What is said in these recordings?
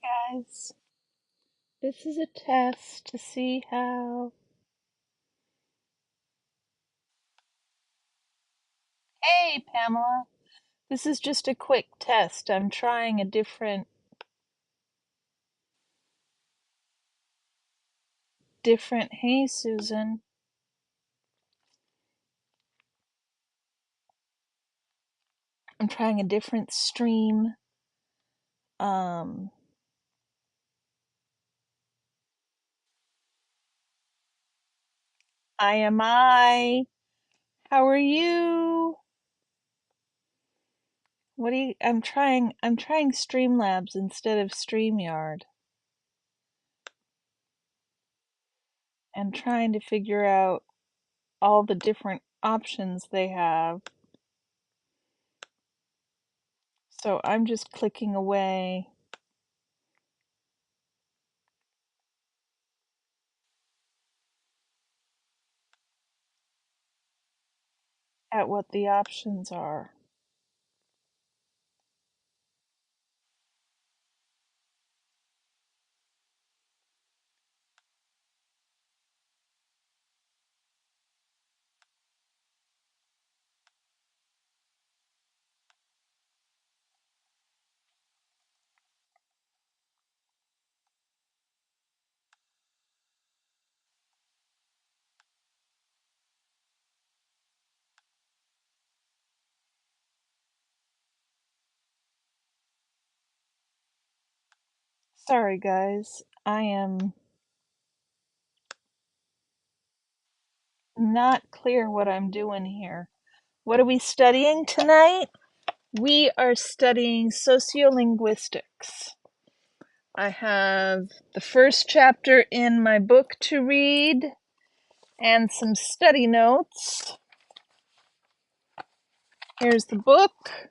Guys, this is a test to see how. Hey, Pamela. This is just a quick test. I'm trying a different. Hey, Susan. I'm trying a different stream. Um, I am I. How are you? What do you? I'm trying Streamlabs instead of StreamYard, and trying to figure out all the different options they have. So I'm just clicking away at what the options are. Sorry, guys. I am not clear what I'm doing here. What are we studying tonight? We are studying sociolinguistics. I have the first chapter in my book to read and some study notes. Here's the book.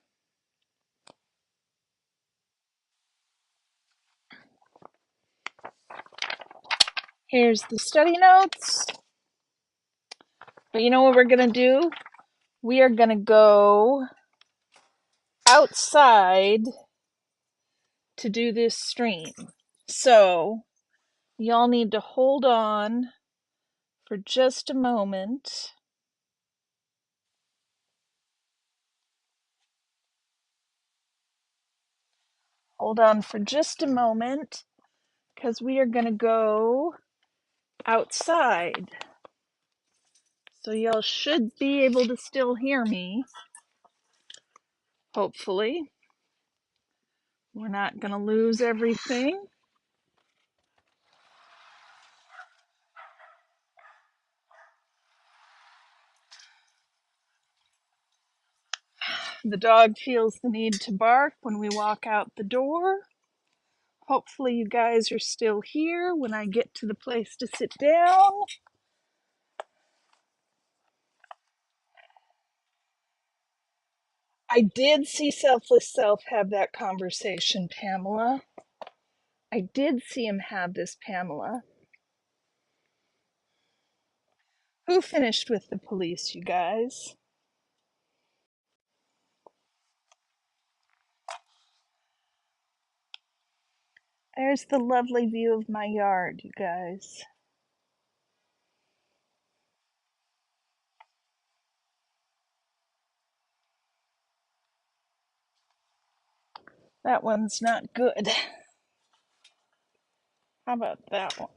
Here's the study notes. But you know what we're going to do? We are going to go outside to do this stream. So, y'all need to hold on for just a moment. Hold on for just a moment because we are going to go outside. So y'all should be able to still hear me. Hopefully. We're not going to lose everything. The dog feels the need to bark when we walk out the door. Hopefully you guys are still here when I get to the place to sit down. I did see Selfless Self have that conversation, Pamela. I did see him have this, Pamela. Who finished with the police, you guys? There's the lovely view of my yard, you guys. That one's not good. How about that one?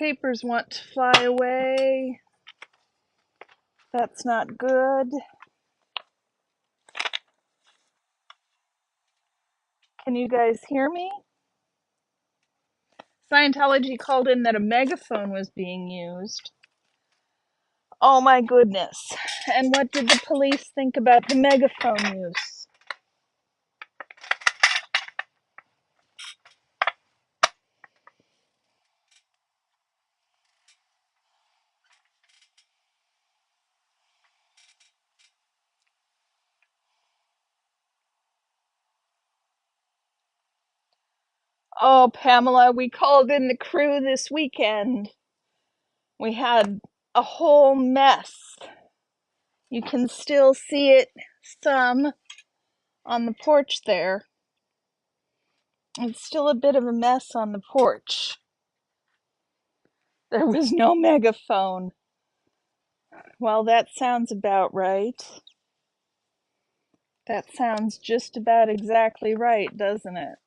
Papers want to fly away. That's not good. Can you guys hear me? Scientology called in that a megaphone was being used. Oh my goodness. And what did the police think about the megaphone use? Oh, Pamela, we called in the crew this weekend. We had a whole mess. You can still see it some. on the porch there. It's still a bit of a mess on the porch. There was no megaphone. Well, that sounds about right. That sounds just about exactly right, doesn't it?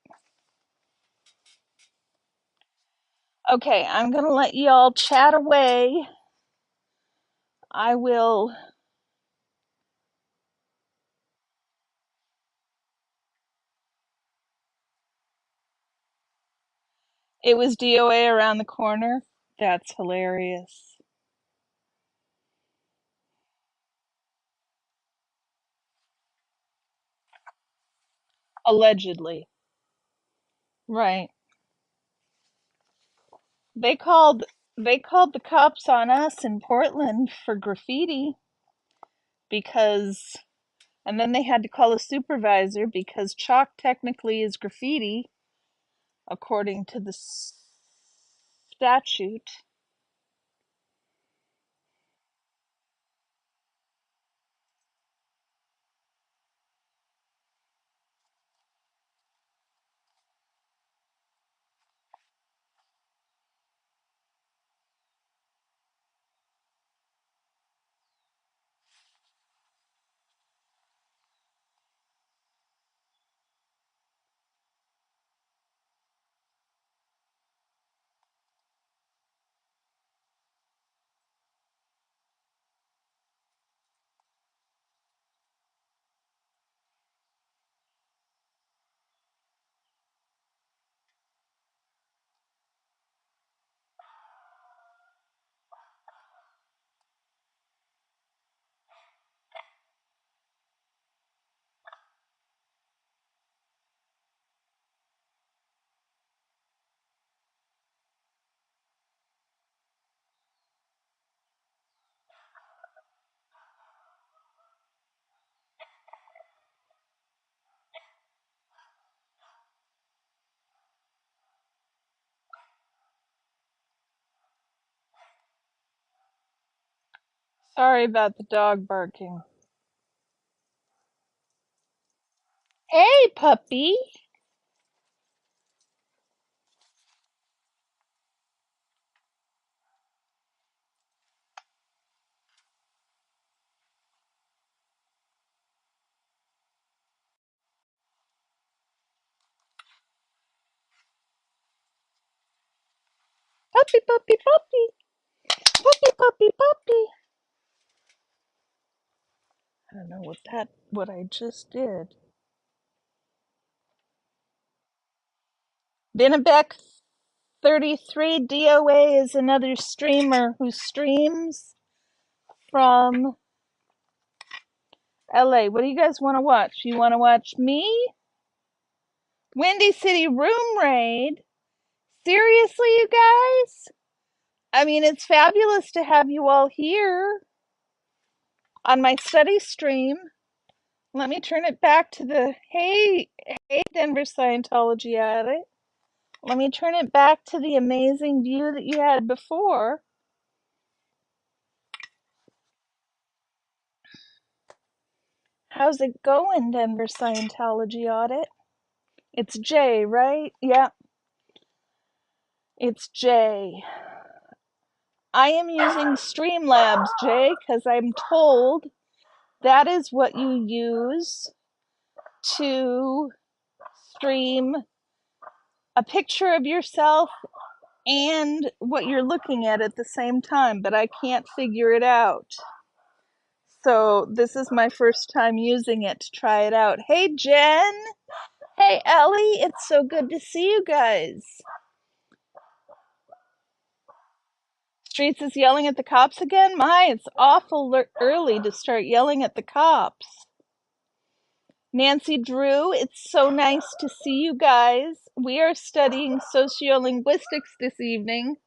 Okay, I'm gonna let you all chat away. I will. It was DOA around the corner. That's hilarious. Allegedly. Right. They called they called the cops on us in Portland for graffiti because and then they had to call a supervisor because chalk technically is graffiti according to the statute. Sorry about the dog barking. Hey, puppy. Puppy, puppy, puppy. Puppy, puppy, puppy. I don't know what I just did. Dinnebeck 33 DOA is another streamer who streams from LA. What do you guys want to watch? You want to watch me? Windy City Room Raid? Seriously, you guys? I mean, it's fabulous to have you all here on my study stream. Let me turn it back to the hey Denver Scientology addict. Let me turn it back to the amazing view that you had before. How's it going, Denver Scientology audit? It's Jay, right? Yeah, it's Jay. I am using Streamlabs, Jay, because I'm told that is what you use to stream a picture of yourself and what you're looking at the same time, but I can't figure it out. So this is my first time using it to try it out. Hey, Jen. Hey, Ellie. It's so good to see you guys. Streets is yelling at the cops again? My, it's awful early to start yelling at the cops. Nancy Drew, it's so nice to see you guys. We are studying sociolinguistics this evening.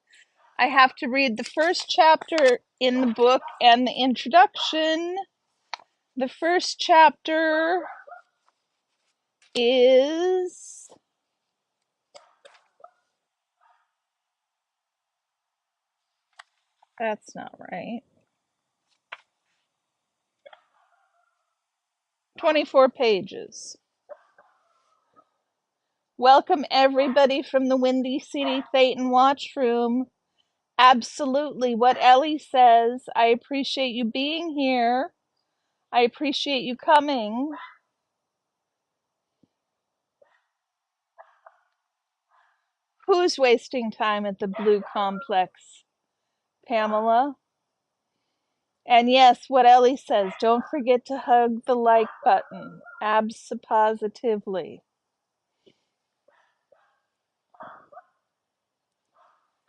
I have to read the first chapter in the book and the introduction. The first chapter is that's not right. 24 pages. Welcome everybody from the Windy City Thetan Watch Room. Absolutely what Ellie says. I appreciate you being here. I appreciate you coming. Who's wasting time at the Blue Complex? Pamela? And yes, what Ellie says, don't forget to hug the like button. Abso-positively.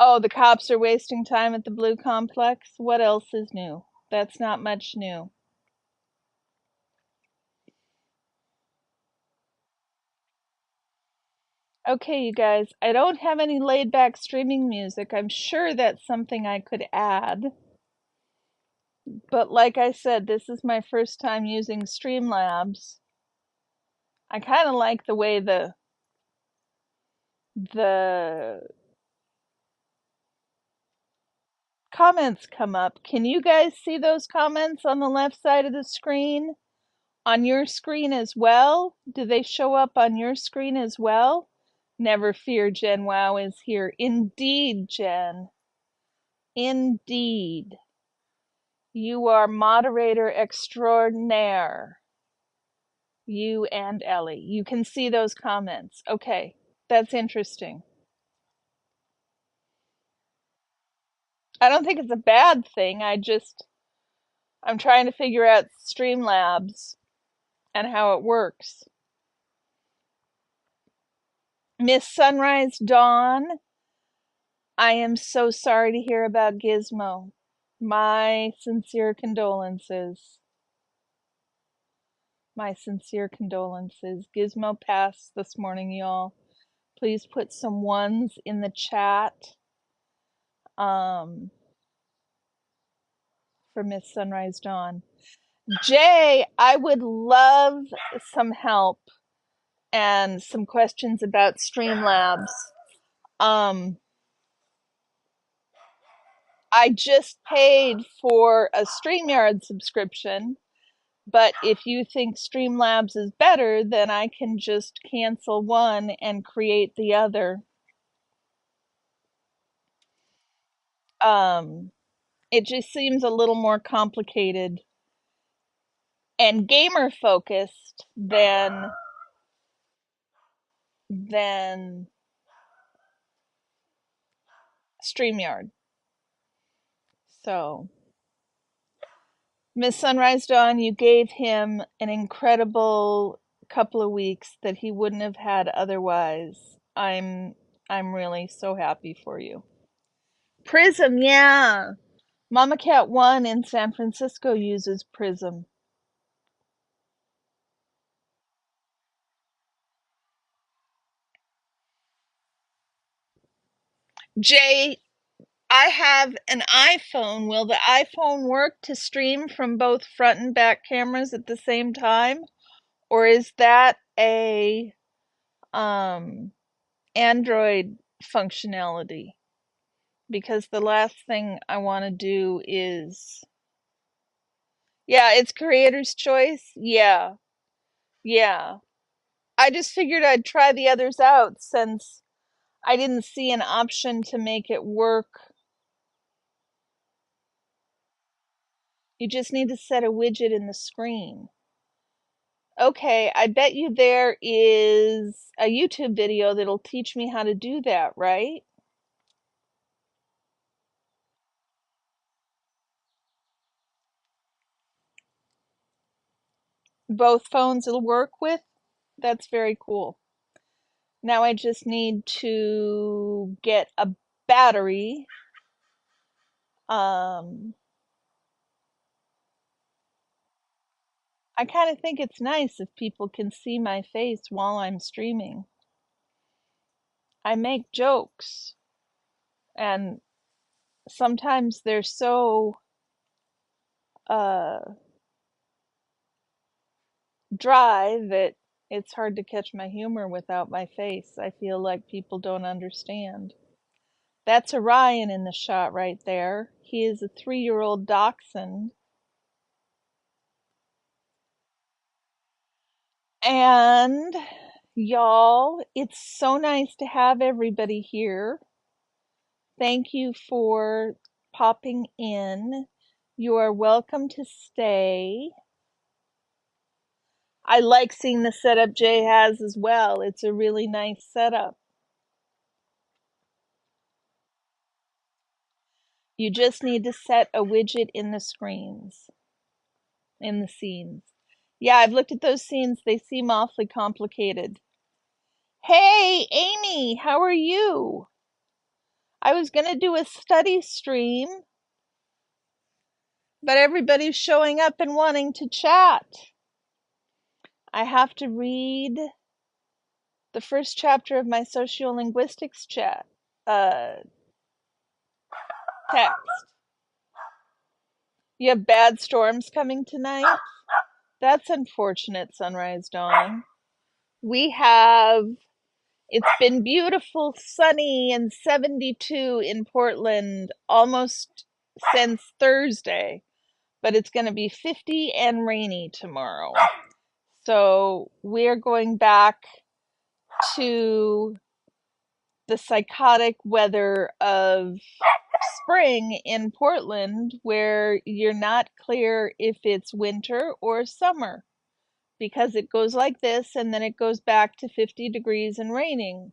Oh, the cops are wasting time at the Blue Complex? What else is new? That's not much new. Okay, you guys, I don't have any laid back streaming music. I'm sure that's something I could add. But like I said, this is my first time using Streamlabs. I kind of like the way the comments come up. Can you guys see those comments on the left side of the screen? On your screen as well? Do they show up on your screen as well? Never fear, Jen Wow is here. Indeed, Jen. Indeed. You are moderator extraordinaire. You and Ellie. You can see those comments. Okay, that's interesting. I don't think it's a bad thing. I'm trying to figure out Streamlabs and how it works. Miss Sunrise Dawn, I am so sorry to hear about Gizmo. My sincere condolences. My sincere condolences. Gizmo passed this morning, y'all. Please put some ones in the chat for Miss Sunrise Dawn. Jay, I would love some help and some questions about Streamlabs. I just paid for a StreamYard subscription, but if you think Streamlabs is better, then I can just cancel one and create the other. It just seems a little more complicated and gamer focused than StreamYard. So, Miss Sunrise Dawn, you gave him an incredible couple of weeks that he wouldn't have had otherwise. I'm really so happy for you. Prism, yeah. Mama Cat 1 in San Francisco uses Prism. Jay, I have an iPhone. Will the iPhone work to stream from both front and back cameras at the same time? Or is that a Android functionality? Because the last thing I want to do is, yeah, it's creator's choice. Yeah. I just figured I'd try the others out since I didn't see an option to make it work. You just need to set a widget in the screen. Okay, I bet you there is a YouTube video that'll teach me how to do that, right? Both phones it'll work with? That's very cool. Now I just need to get a battery. I kind of think it's nice if people can see my face while I'm streaming. I make jokes, and sometimes they're so dry that it's hard to catch my humor without my face. I feel like people don't understand. That's Orion in the shot right there. He is a 3-year-old dachshund. And Y'all, it's so nice to have everybody here. Thank you for popping in. You are welcome to stay. I like seeing the setup Jay has as well. It's a really nice setup. You just need to set a widget in the screens, in the scenes. Yeah, I've looked at those scenes. They seem awfully complicated. Hey, Amy, how are you? I was going to do a study stream, but everybody's showing up and wanting to chat. I have to read the first chapter of my sociolinguistics chat text. You have bad storms coming tonight? That's unfortunate, Sunrise Dawn. We have, it's been beautiful, sunny, and 72 in Portland almost since Thursday, but it's going to be 50 and rainy tomorrow. So we're going back to the psychotic weather of spring in Portland, where you're not clear if it's winter or summer, because it goes like this and then it goes back to 50 degrees and raining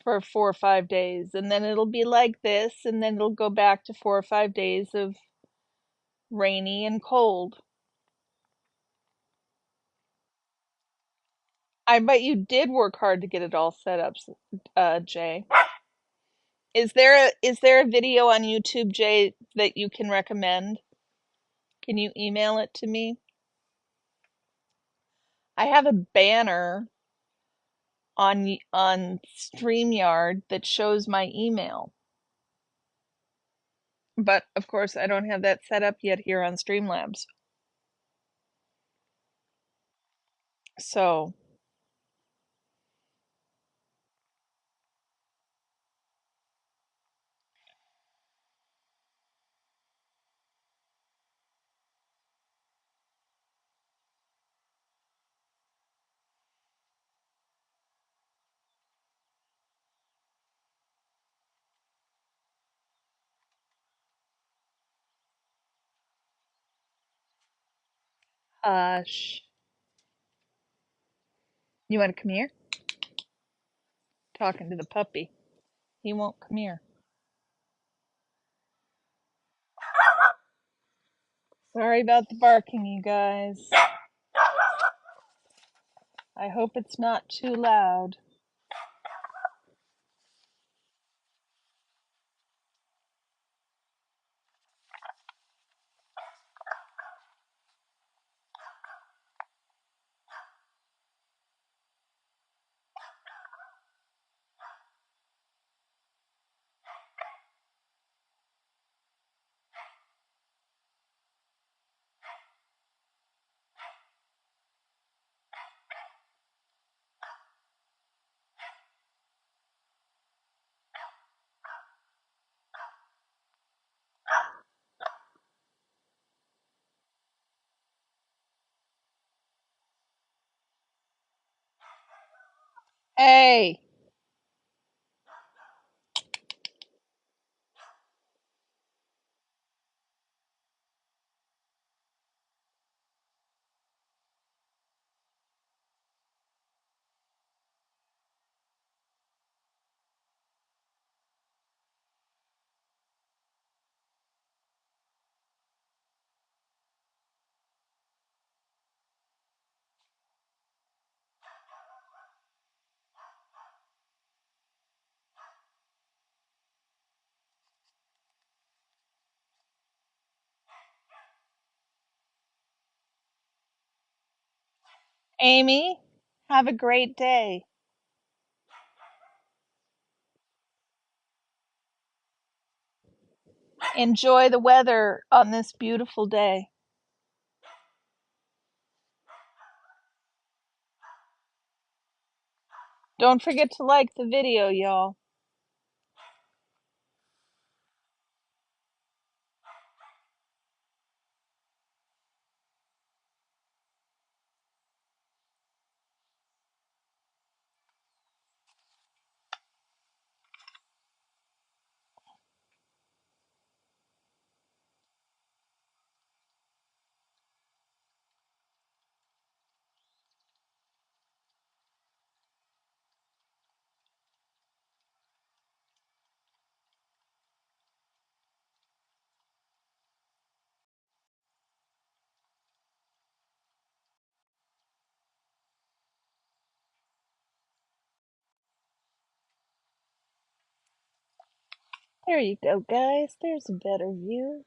for 4 or 5 days, and then it'll be like this, and then it'll go back to 4 or 5 days of rainy and cold. I bet you did work hard to get it all set up, Jay. Is there a video on YouTube, Jay, that you can recommend? Can you email it to me? I have a banner on StreamYard that shows my email. But of course, I don't have that set up yet here on Streamlabs. So, hush. You want to come here? Talking to the puppy. He won't come here. Sorry about the barking, you guys. I hope it's not too loud. Hey! Amy, have a great day. Enjoy the weather on this beautiful day. Don't forget to like the video, y'all. There you go, guys. There's a better view.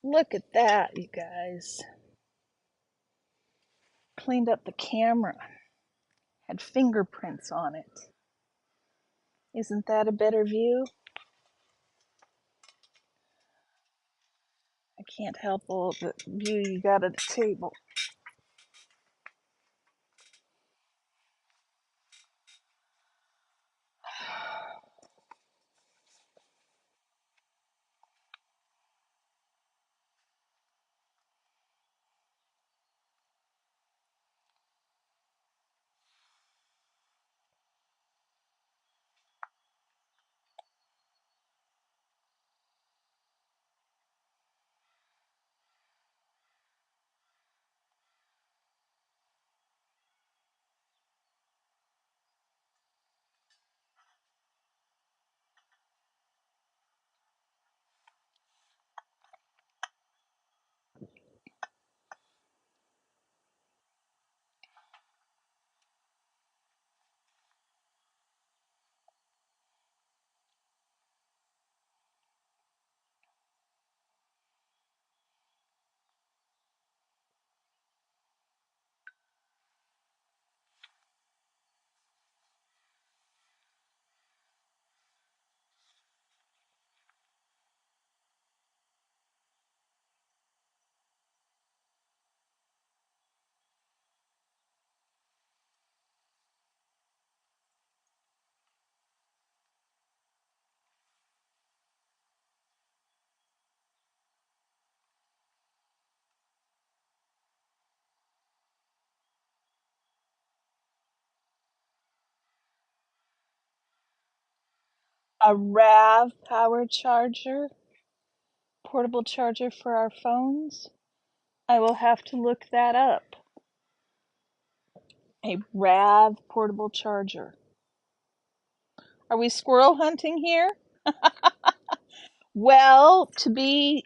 Look at that, you guys. Cleaned up the camera. Had fingerprints on it. Isn't that a better view? I can't help all the view you got at the table. A RAV power charger, portable charger for our phones. I will have to look that up. A RAV portable charger. Are we squirrel hunting here? Well, to be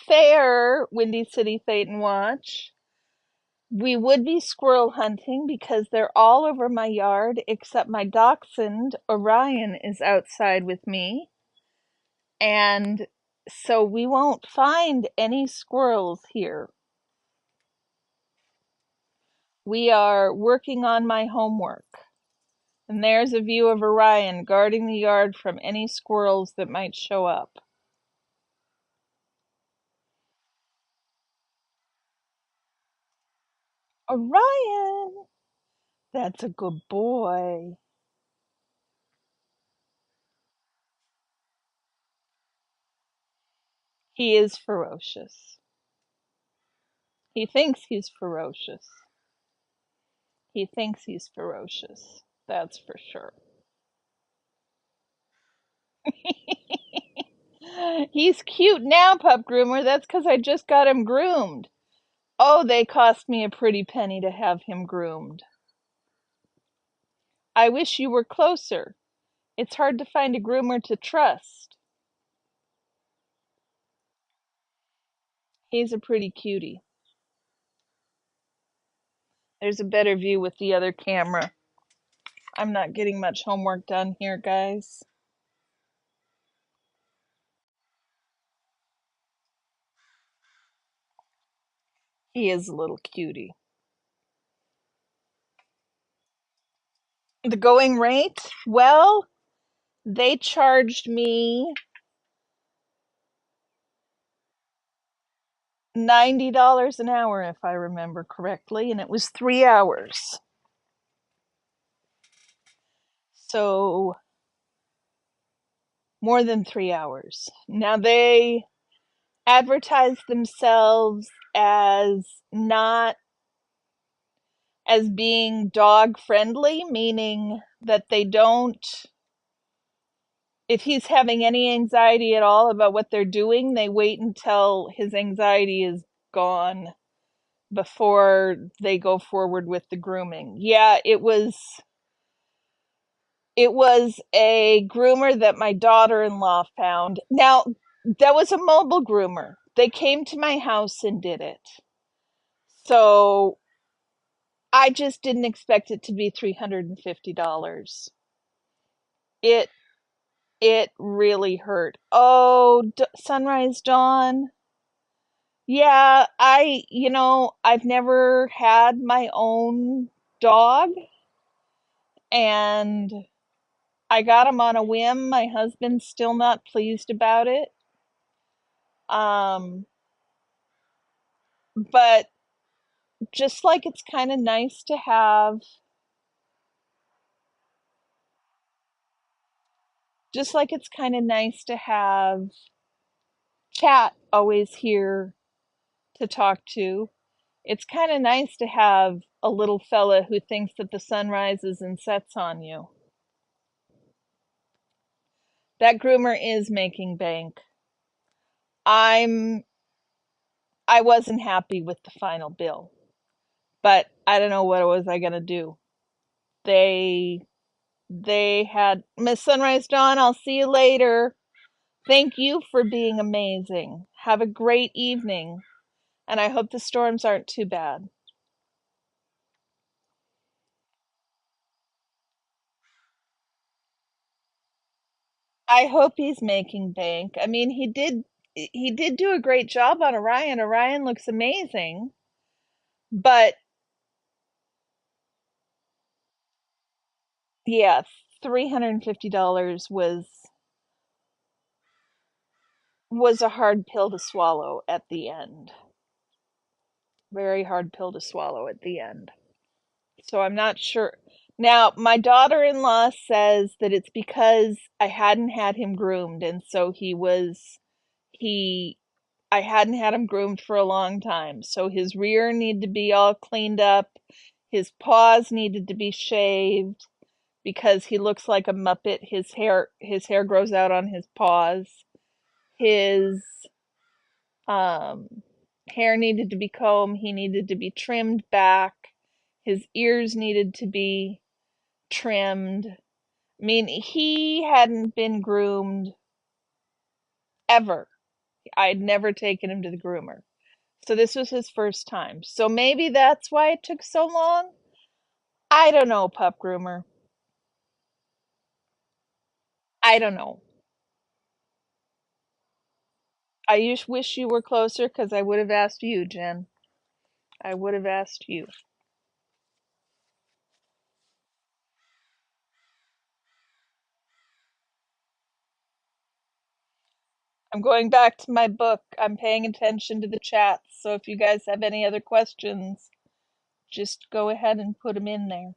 fair, Windy City Phaeton Watch, we would be squirrel hunting because they're all over my yard except my dachshund Orion is outside with me, and so we won't find any squirrels here. We are working on my homework. And there's a view of Orion guarding the yard from any squirrels that might show up. Orion! That's a good boy. He is ferocious. He thinks he's ferocious. He thinks he's ferocious. That's for sure. He's cute now, Pup Groomer. That's because I just got him groomed. Oh, they cost me a pretty penny to have him groomed. I wish you were closer. It's hard to find a groomer to trust. He's a pretty cutie. There's a better view with the other camera. I'm not getting much homework done here, guys. He is a little cutie. The going rate? Well, they charged me $90 an hour, if I remember correctly, and it was 3 hours. So, more than 3 hours. Now, they advertise themselves as not as being dog friendly, meaning that they don't if he's having any anxiety at all about what they're doing, they wait until his anxiety is gone before they go forward with the grooming. Yeah, it was a groomer that my daughter-in-law found. Now, that was a mobile groomer. They came to my house and did it. So I just didn't expect it to be $350. It it really hurt. Oh, Sunrise Dawn. Yeah, I've never had my own dog, and I got him on a whim. My husband's still not pleased about it. Um, but just like it's kind of nice to have, just like it's kind of nice to have Chat always here to talk to. It's kind of nice to have a little fella who thinks that the sun rises and sets on you. That groomer is making bank. I'm I wasn't happy with the final bill, but I don't know what was I gonna do. They they had Miss Sunrise Dawn, I'll see you later. Thank you for being amazing. Have a great evening, and I hope the storms aren't too bad. I hope he's making bank. I mean, he did do a great job on Orion. Orion looks amazing, but yeah, $350 was a hard pill to swallow at the end. Very hard pill to swallow at the end. So I'm not sure. Now, my daughter-in-law says that it's because I hadn't had him groomed, and so he I hadn't had him groomed for a long time. So his rear needed to be all cleaned up. His paws needed to be shaved because he looks like a muppet. His hair grows out on his paws. His um hair needed to be combed. He needed to be trimmed back. His ears needed to be trimmed. I mean, he hadn't been groomed ever. I'd never taken him to the groomer. So this was his first time. So maybe that's why it took so long. I don't know, pup groomer. I don't know. I just wish you were closer because I would have asked you, Jen. I would have asked you. I'm going back to my book. I'm paying attention to the chats. So if you guys have any other questions, just go ahead and put them in there.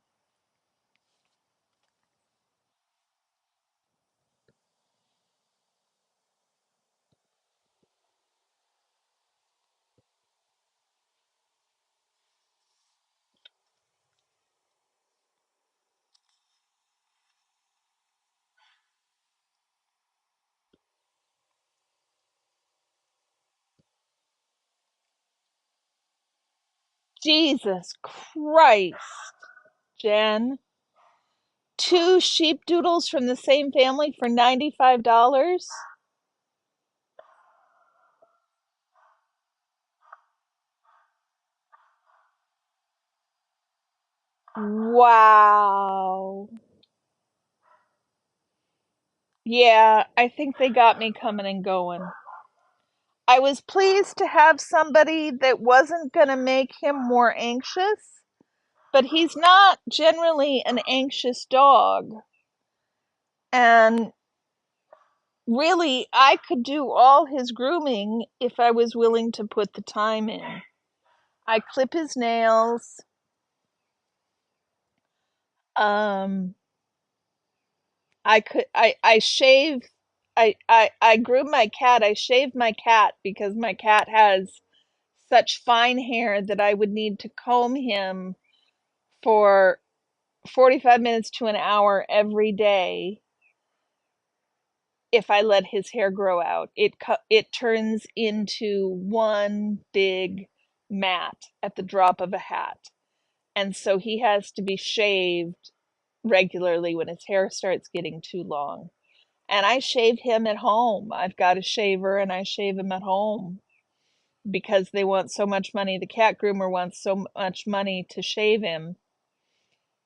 Jesus Christ, Jen. Two sheep doodles from the same family for $95? Wow. Yeah, I think they got me coming and going. I was pleased to have somebody that wasn't going to make him more anxious, but he's not generally an anxious dog. And really, I could do all his grooming if I was willing to put the time in. I clip his nails. Um, I shave. I groom my cat. I shave my cat because my cat has such fine hair that I would need to comb him for 45 minutes to an hour every day. if I let his hair grow out. It turns into one big mat at the drop of a hat. And so he has to be shaved regularly when his hair starts getting too long. And I shave him at home. I've got a shaver and I shave him at home because they want so much money. The cat groomer wants so much money to shave him.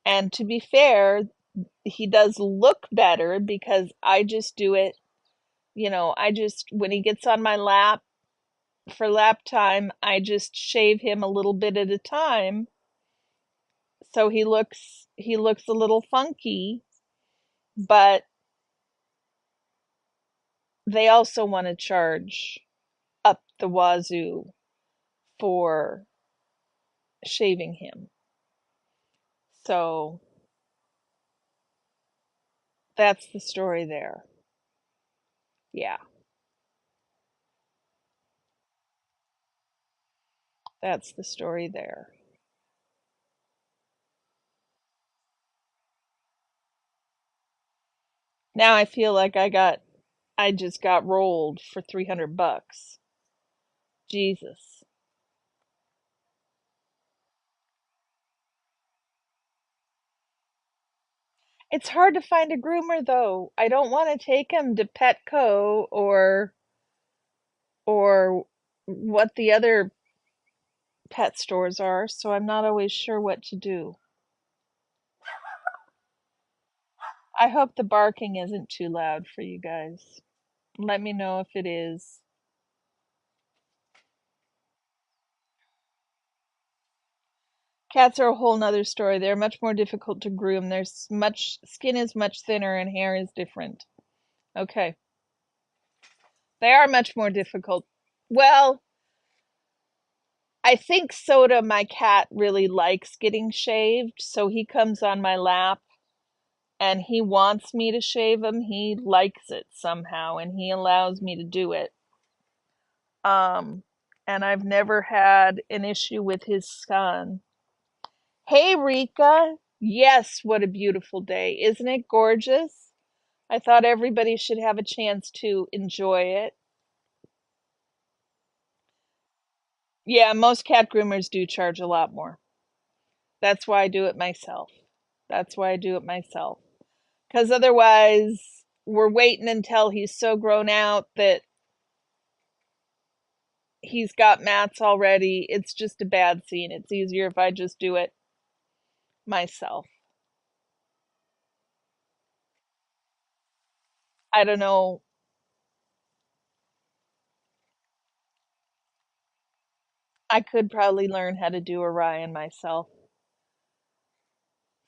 And to be fair, he does look better because I just do it. When he gets on my lap for lap time, I just shave him a little bit at a time. So he looks a little funky, but they also want to charge up the wazoo for shaving him. So that's the story there. Yeah, that's the story there. Now I feel like I just got rolled for 300 bucks. Jesus. It's hard to find a groomer though. I don't want to take him to Petco or what the other pet stores are, so I'm not always sure what to do. I hope the barking isn't too loud for you guys. Let me know if it is. Cats are a whole nother story. They're much more difficult to groom. There's much skin is much thinner and hair is different. Okay. They are much more difficult. Well, I think Soda, my cat, really likes getting shaved, so he comes on my lap and he wants me to shave him. He likes it somehow and he allows me to do it. Um, and I've never had an issue with his son. Hey, Rika. Yes, what a beautiful day. Isn't it gorgeous? I thought everybody should have a chance to enjoy it. Yeah, most cat groomers do charge a lot more. That's why I do it myself. That's why I do it myself. Because otherwise, we're waiting until he's so grown out that he's got mats already. It's just a bad scene. It's easier if I just do it myself. I don't know. I could probably learn how to do Orion myself.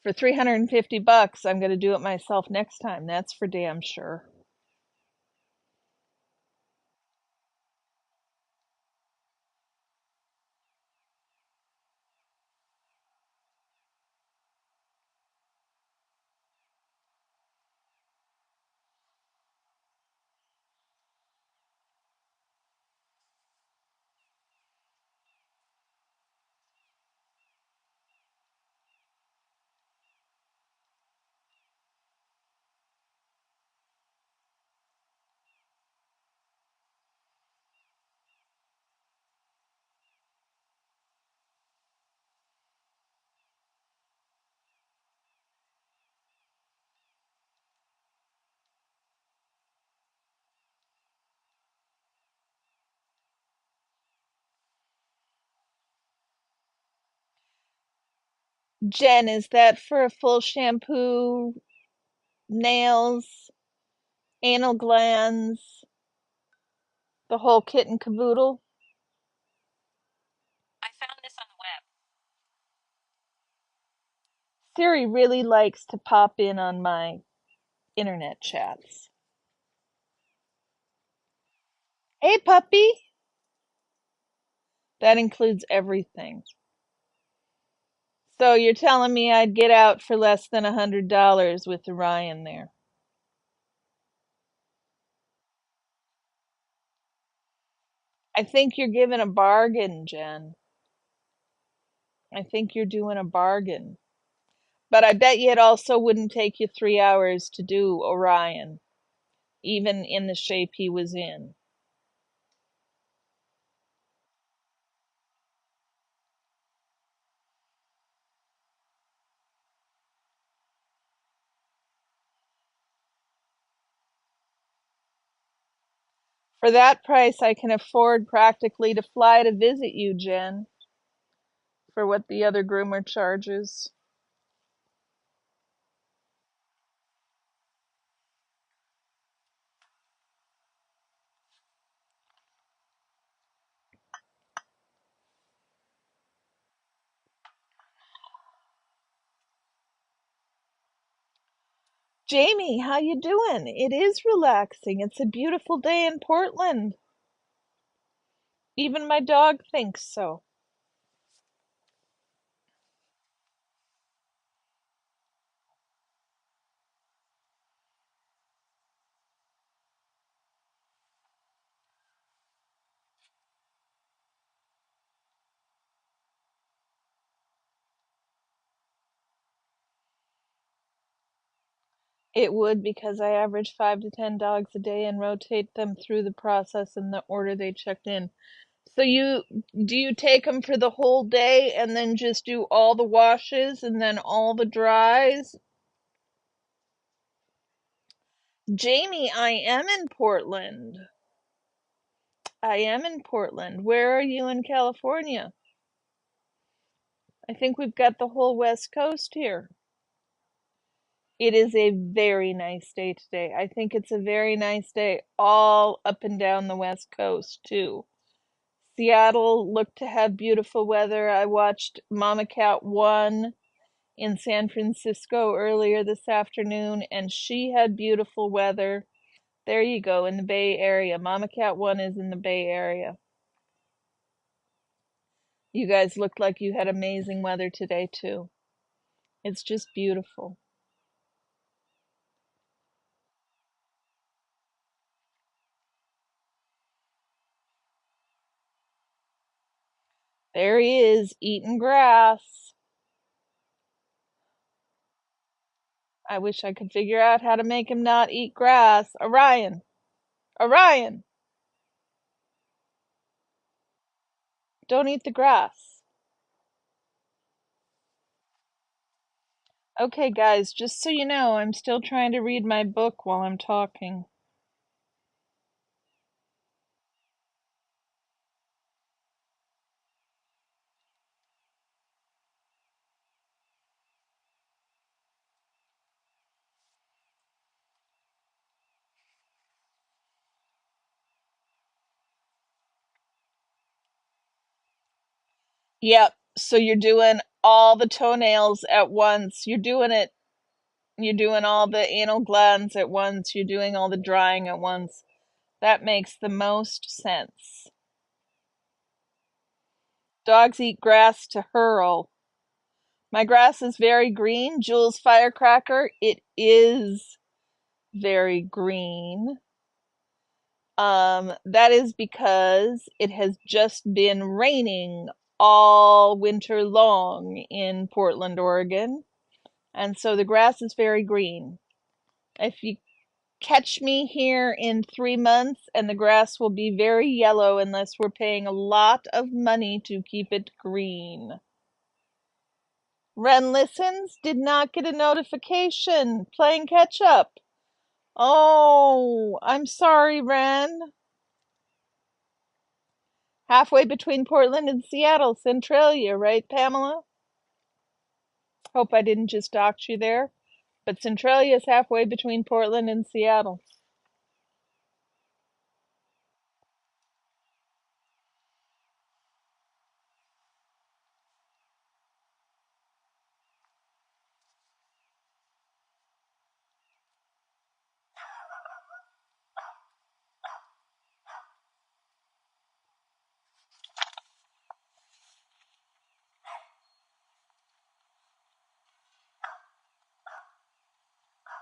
For 350 bucks, I'm going to do it myself next time. That's for damn sure. Jen, is that for a full shampoo, nails, anal glands, the whole kit and caboodle? Siri really likes to pop in on my internet chats. Hey, puppy! That includes everything. So you're telling me I'd get out for less than $100 with Orion there? I think you're giving a bargain, Jen. I think you're doing a bargain. But I bet you it also wouldn't take you 3 hours to do Orion even in the shape he was in. For that price, I can afford practically to fly to visit you, Jen, for what the other groomer charges. Jamie, how you doing? It is relaxing. It's a beautiful day in Portland. Even my dog thinks so. It would, because I average 5 to 10 dogs a day and rotate them through the process in the order they checked in. So do you take them for the whole day and then just do all the washes and then all the dries? Jamie, I am in Portland. I am in Portland. Where are you in California? I think we've got the whole West Coast here. It is a very nice day today. I think it's a very nice day all up and down the West Coast, too. Seattle looked to have beautiful weather. I watched Mama Cat 1 in San Francisco earlier this afternoon, and she had beautiful weather. There you go, in the Bay Area. Mama Cat 1 is in the Bay Area. You guys looked like you had amazing weather today, too. It's just beautiful. There he is, eating grass. I wish I could figure out how to make him not eat grass. Orion! Orion! Don't eat the grass. Okay, guys, just so you know, I'm still trying to read my book while I'm talking. Yep, so you're doing all the toenails at once. You're doing all the anal glands at once. You're doing all the drying at once. That makes the most sense. Dogs eat grass to hurl. My grass is very green. Jules Firecracker, it is very green. That is because it has just been raining all winter long in Portland, Oregon, and so the grass is very green. If you catch me here in 3 months, and the grass will be very yellow unless we're paying a lot of money to keep it green. Ren listens, did not get a notification. Playing catch up. Oh, I'm sorry, Ren. Halfway between Portland and Seattle, Centralia, right, Pamela? Hope I didn't just dox you there. But Centralia is halfway between Portland and Seattle.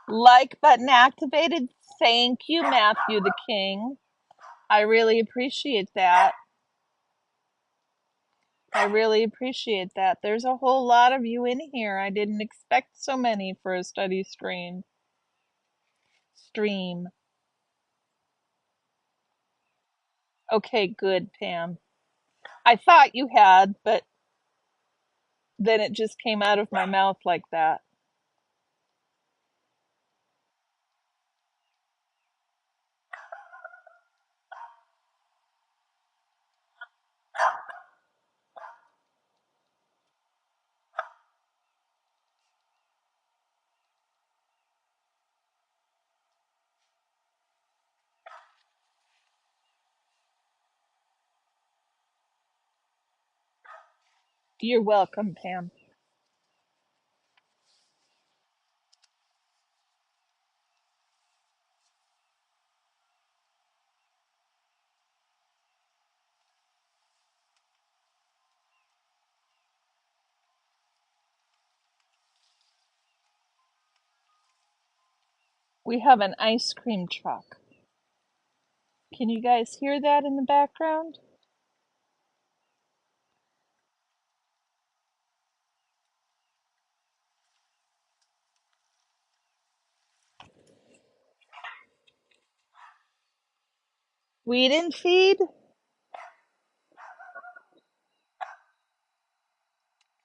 Like button activated. Thank you, Matthew the King. I really appreciate that. I really appreciate that. There's a whole lot of you in here. I didn't expect so many for a study stream. Okay, good, Pam. I thought you had, but then it just came out of my mouth like that. You're welcome, Pam. We have an ice cream truck. Can you guys hear that in the background? Weed and feed?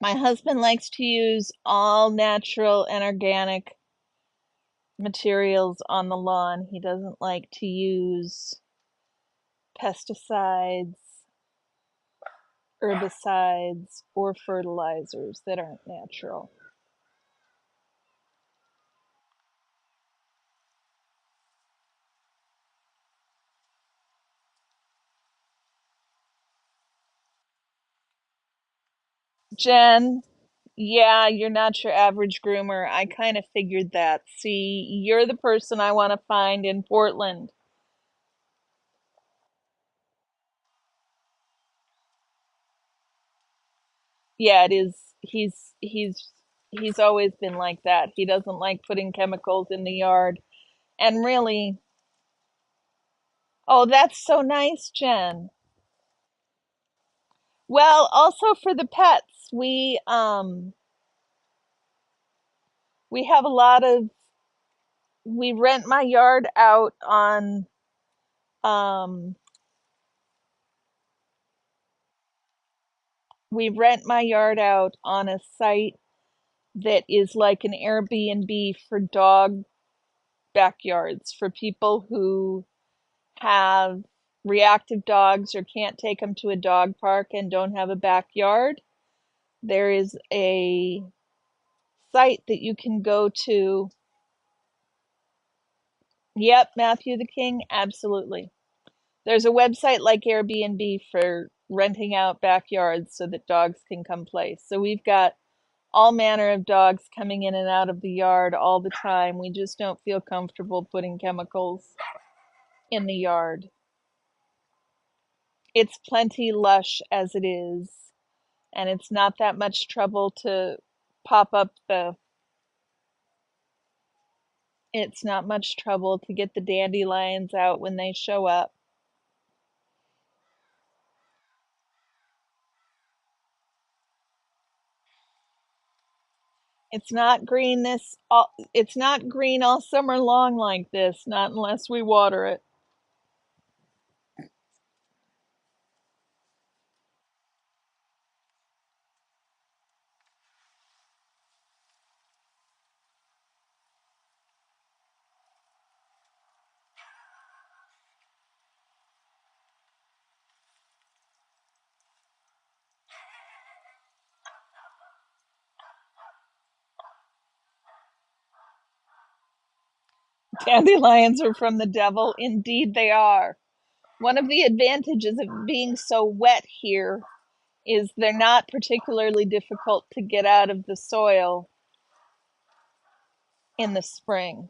My husband likes to use all natural and organic materials on the lawn. He doesn't like to use pesticides, herbicides, or fertilizers that aren't natural. Jen, yeah, you're not your average groomer. I kind of figured that. See, you're the person I want to find in Portland. Yeah, it is. He's always been like that. He doesn't like putting chemicals in the yard. And really, oh, that's so nice, Jen. Well, also for the pets, we have a lot of we rent my yard out on um we rent my yard out on a site that is like an Airbnb for dog backyards for people who have reactive dogs or can't take them to a dog park and don't have a backyard. There is a site that you can go to. Yep, Matthew the King, absolutely. There's a website like Airbnb for renting out backyards so that dogs can come play. So we've got all manner of dogs coming in and out of the yard all the time. We just don't feel comfortable putting chemicals in the yard. It's plenty lush as it is, and it's not that much trouble to pop up the it's not much trouble to get the dandelions out when they show up. It's not green all summer long like this, not unless we water it. Dandelions are from the devil. Indeed, they are. One of the advantages of being so wet here is they're not particularly difficult to get out of the soil in the spring.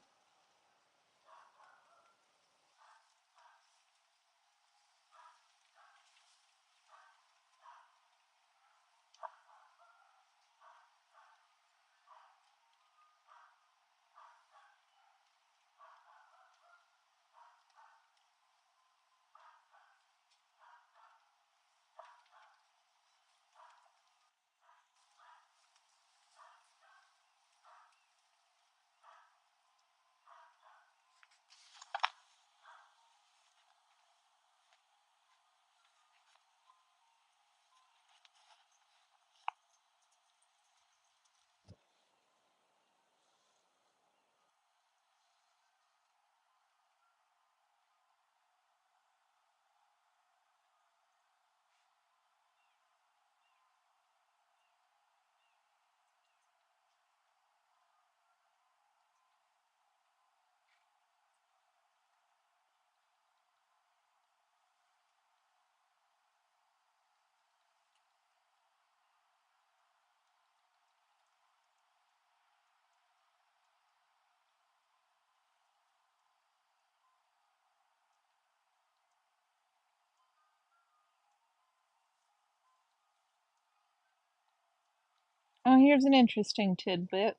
here's an interesting tidbit.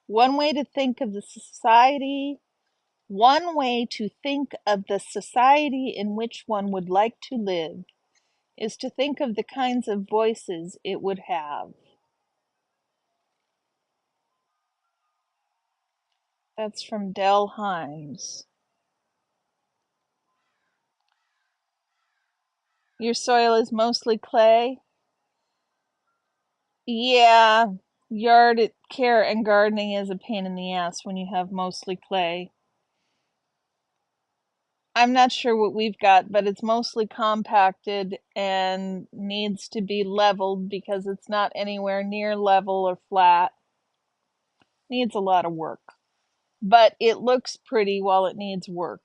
One way to think of the society, one way to think of the society in which one would like to live is to think of the kinds of voices it would have. That's from Del Himes. Your soil is mostly clay? Yeah, yard care and gardening is a pain in the ass when you have mostly clay. I'm not sure what we've got, but it's mostly compacted and needs to be leveled because it's not anywhere near level or flat. Needs a lot of work, but it looks pretty while it needs work.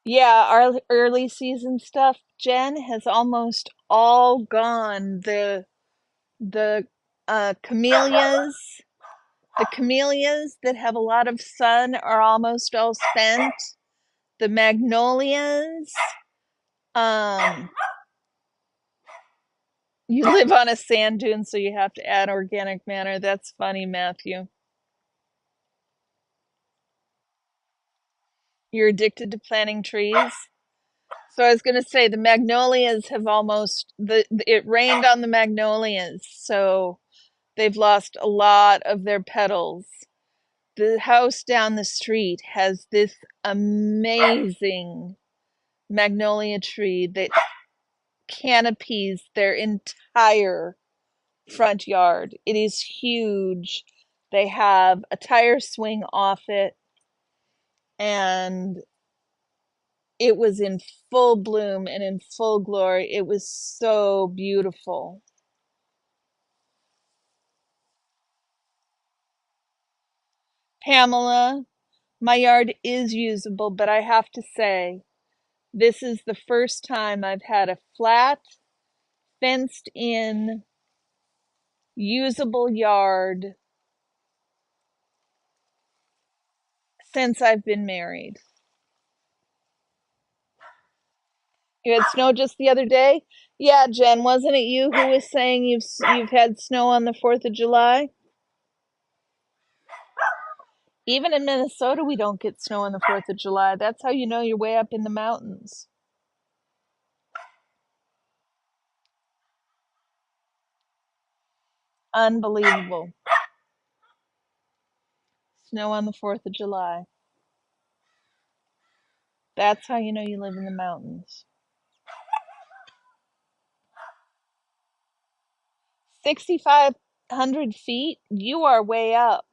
Yeah, our early season stuff, Jen, has almost all gone. The camellias that have a lot of sun are almost all spent. The magnolias, um, you live on a sand dune, so you have to add organic matter. That's funny, Matthew. You're addicted to planting trees. So I was going to say the magnolias have almost it rained on the magnolias, so they've lost a lot of their petals. The house down the street has this amazing magnolia tree that canopies their entire front yard. It is huge. They have a tire swing off it, and it was in full bloom and in full glory. It was so beautiful. Pamela, my yard is usable, but I have to say, this is the first time I've had a flat, fenced in, usable yard since I've been married. You had snow just the other day? Yeah, Jen, wasn't it you who was saying you've had snow on the 4th of July? Even in Minnesota, we don't get snow on the 4th of July. That's how you know you're way up in the mountains. Unbelievable. Snow on the 4th of July. That's how you know you live in the mountains. 6,500 feet? You are way up.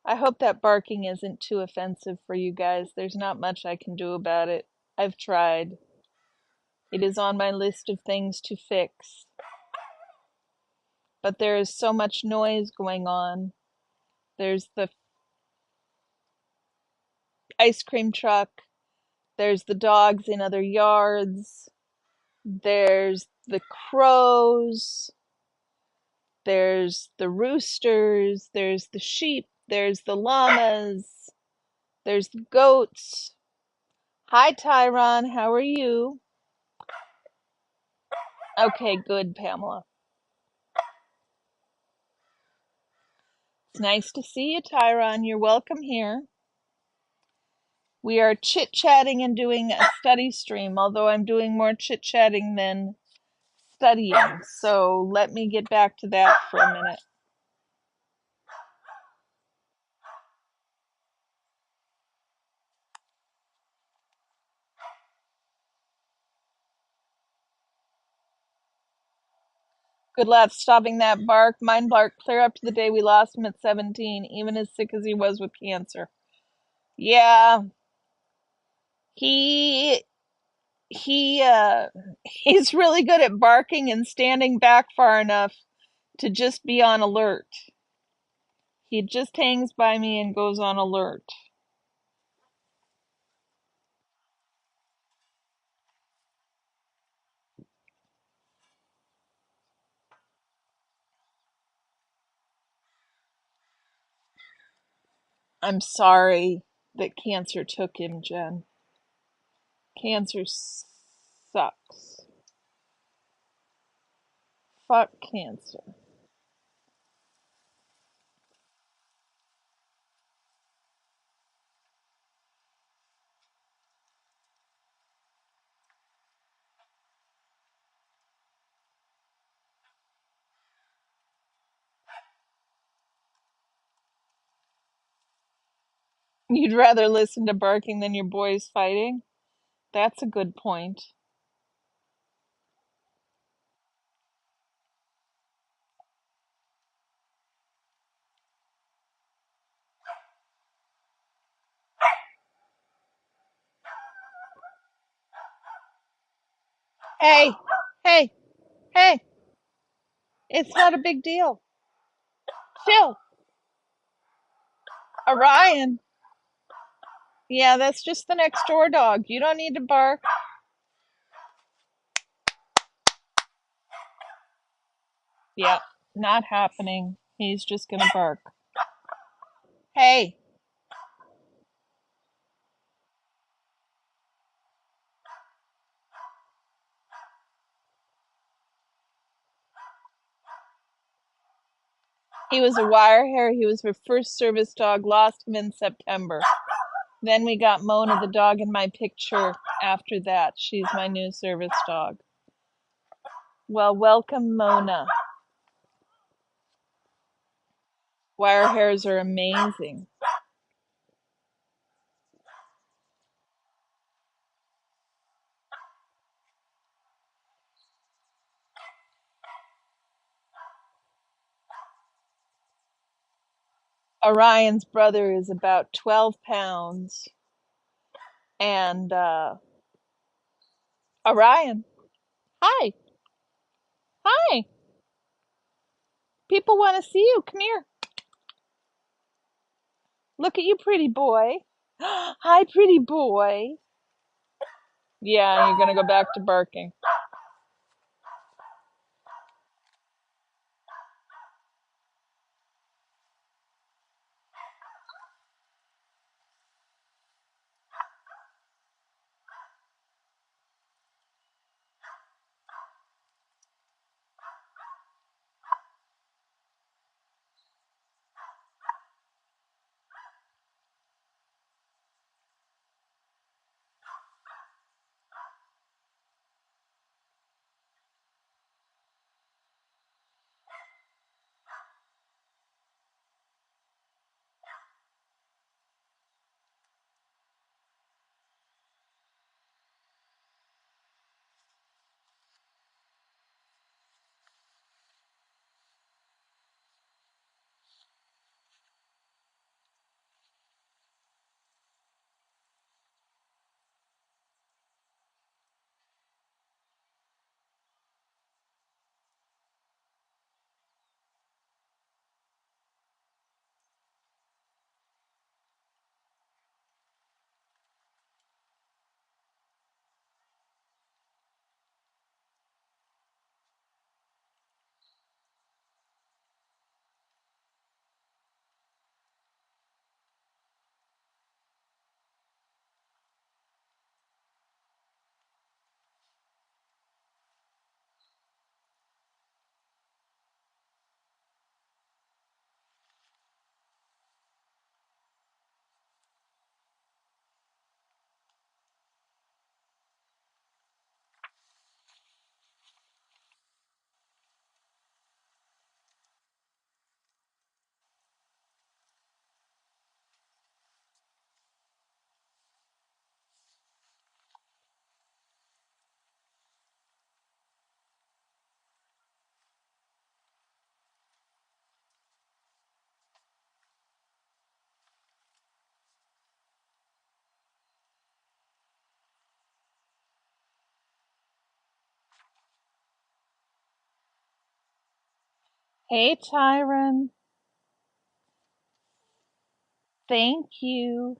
I hope that barking isn't too offensive for you guys. There's not much I can do about it. I've tried. It is on my list of things to fix. But there is so much noise going on. There's the ice cream truck, there's the dogs in other yards, there's the crows, there's the roosters, there's the sheep, there's the llamas, there's the goats. Hi, Tyron, how are you? Okay, good, Pamela. It's nice to see you, Tyron. You're welcome here. We are chit-chatting and doing a study stream, although I'm doing more chit-chatting than studying. So let me get back to that for a minute. Good lad, stopping that bark. Mine barked clear up to the day we lost him at 17, even as sick as he was with cancer. Yeah, he he he's really good at barking and standing back far enough to just be on alert. He just hangs by me and goes on alert. I'm sorry that cancer took him, Jen. Cancer sucks. Fuck cancer. You'd rather listen to barking than your boys fighting? That's a good point. Hey, hey, hey, it's not a big deal. Chill. Orion. Yeah, that's just the next door dog. You don't need to bark. Yep, not happening. He's just gonna bark. Hey, he was a wire hair. He was her first service dog. Lost him in September. Then we got Mona, the dog in my picture after that. She's my new service dog. Well, welcome, Mona. Wire hairs are amazing. Orion's brother is about 12 pounds. And, Orion, hi, hi. People want to see you. Come here. Look at you, pretty boy. Hi, pretty boy. Yeah, you're gonna go back to barking. Hey, Tyron. Thank you.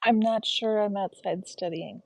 I'm not sure I'm outside studying.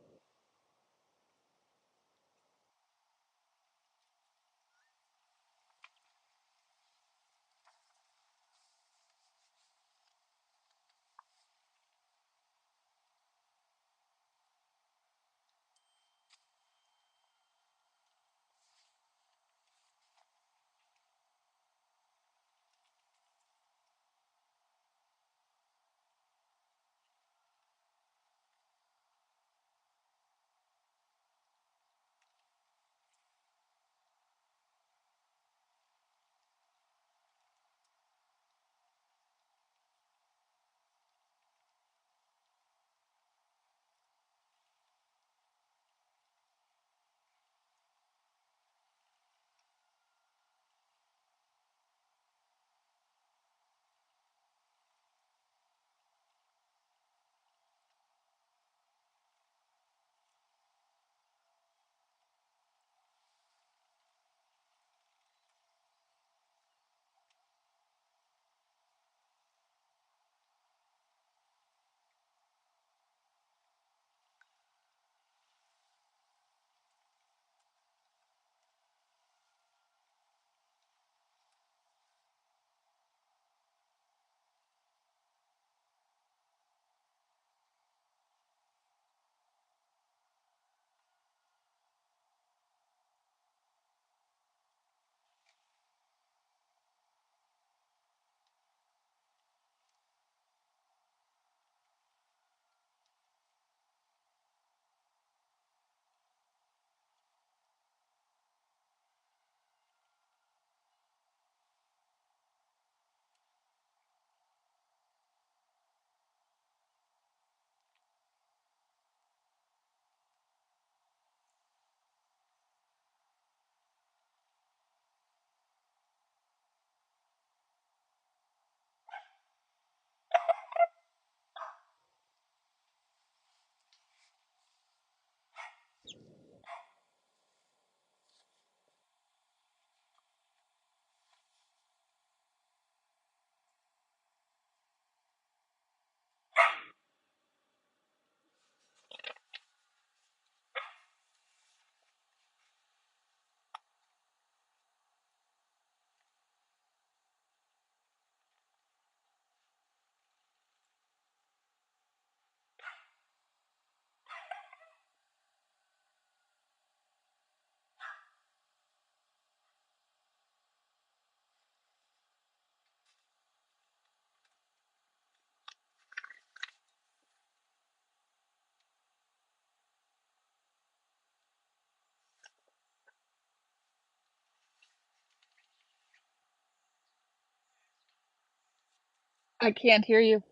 I can't hear you.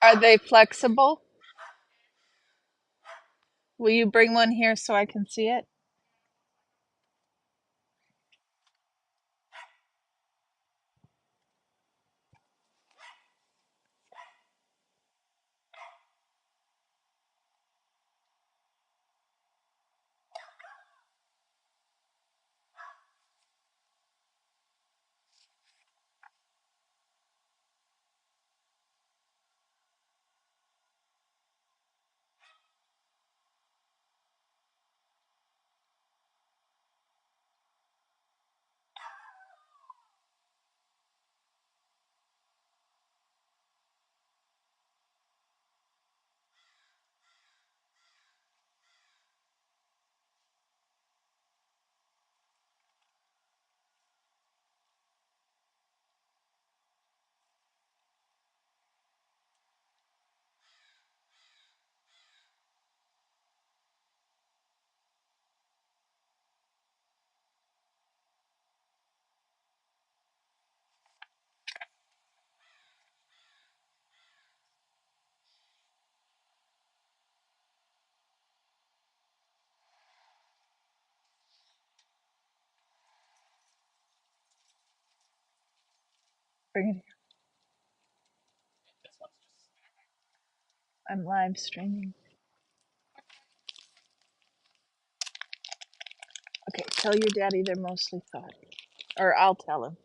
Are they flexible? Will you bring one here so I can see it? Bring it here. I'm live streaming. Okay, tell your daddy they're mostly thought. Or I'll tell him.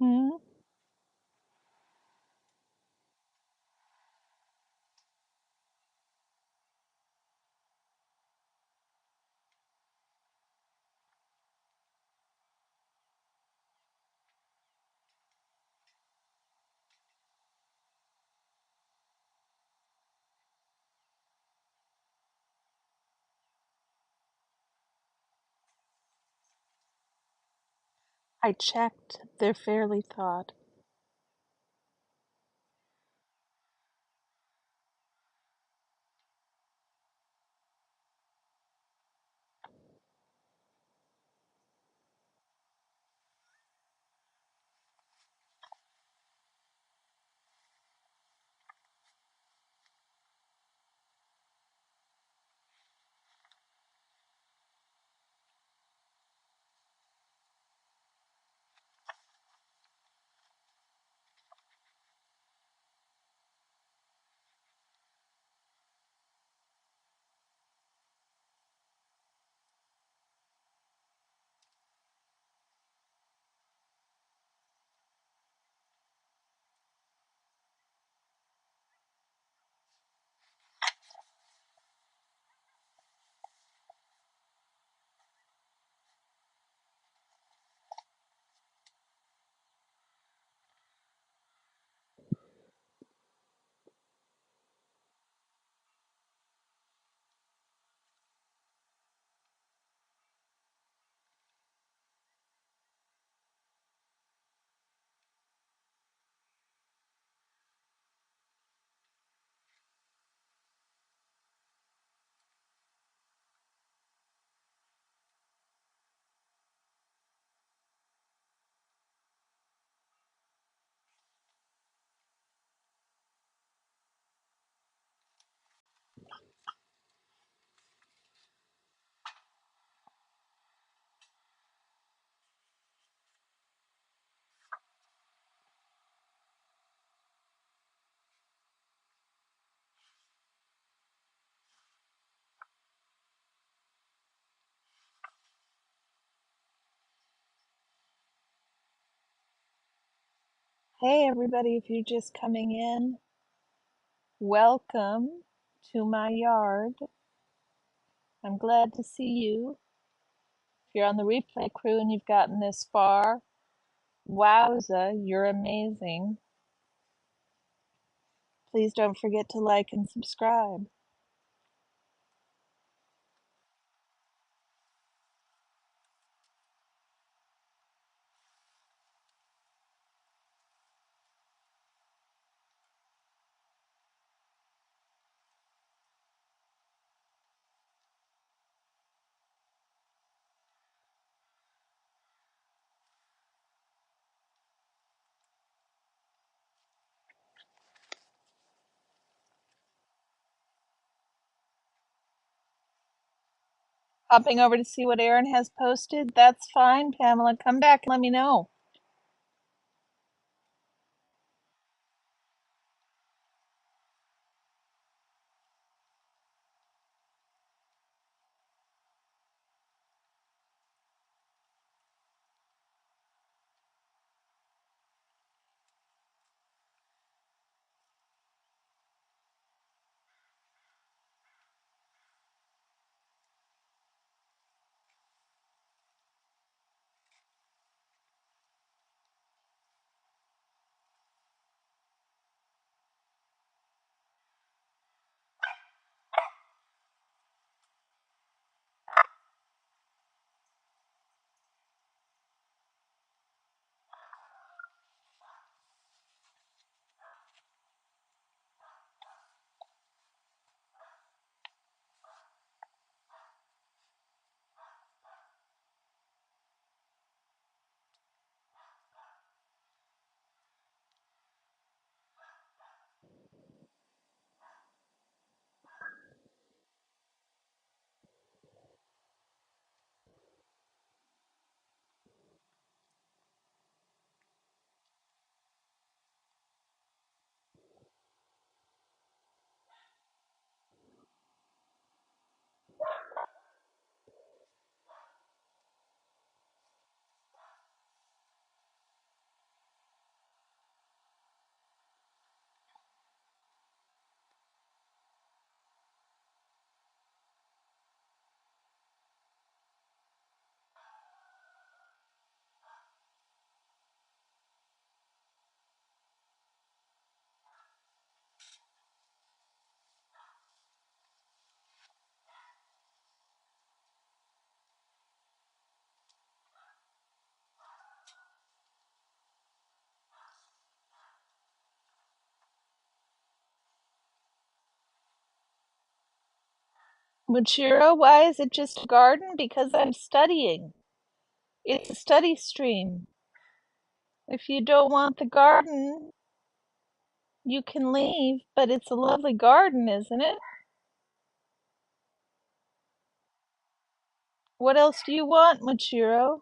Hmm. I checked. They're fairly thawed. Hey, everybody, if you're just coming in, welcome to my yard. I'm glad to see you. If you're on the replay crew and you've gotten this far, wowza, you're amazing. Please don't forget to like and subscribe. Hopping over to see what Erin has posted? That's fine, Pamela. Come back and let me know. Muchiro, why is it just a garden? Because I'm studying. It's a study stream. If you don't want the garden, you can leave, but it's a lovely garden, isn't it? What else do you want, Muchiro?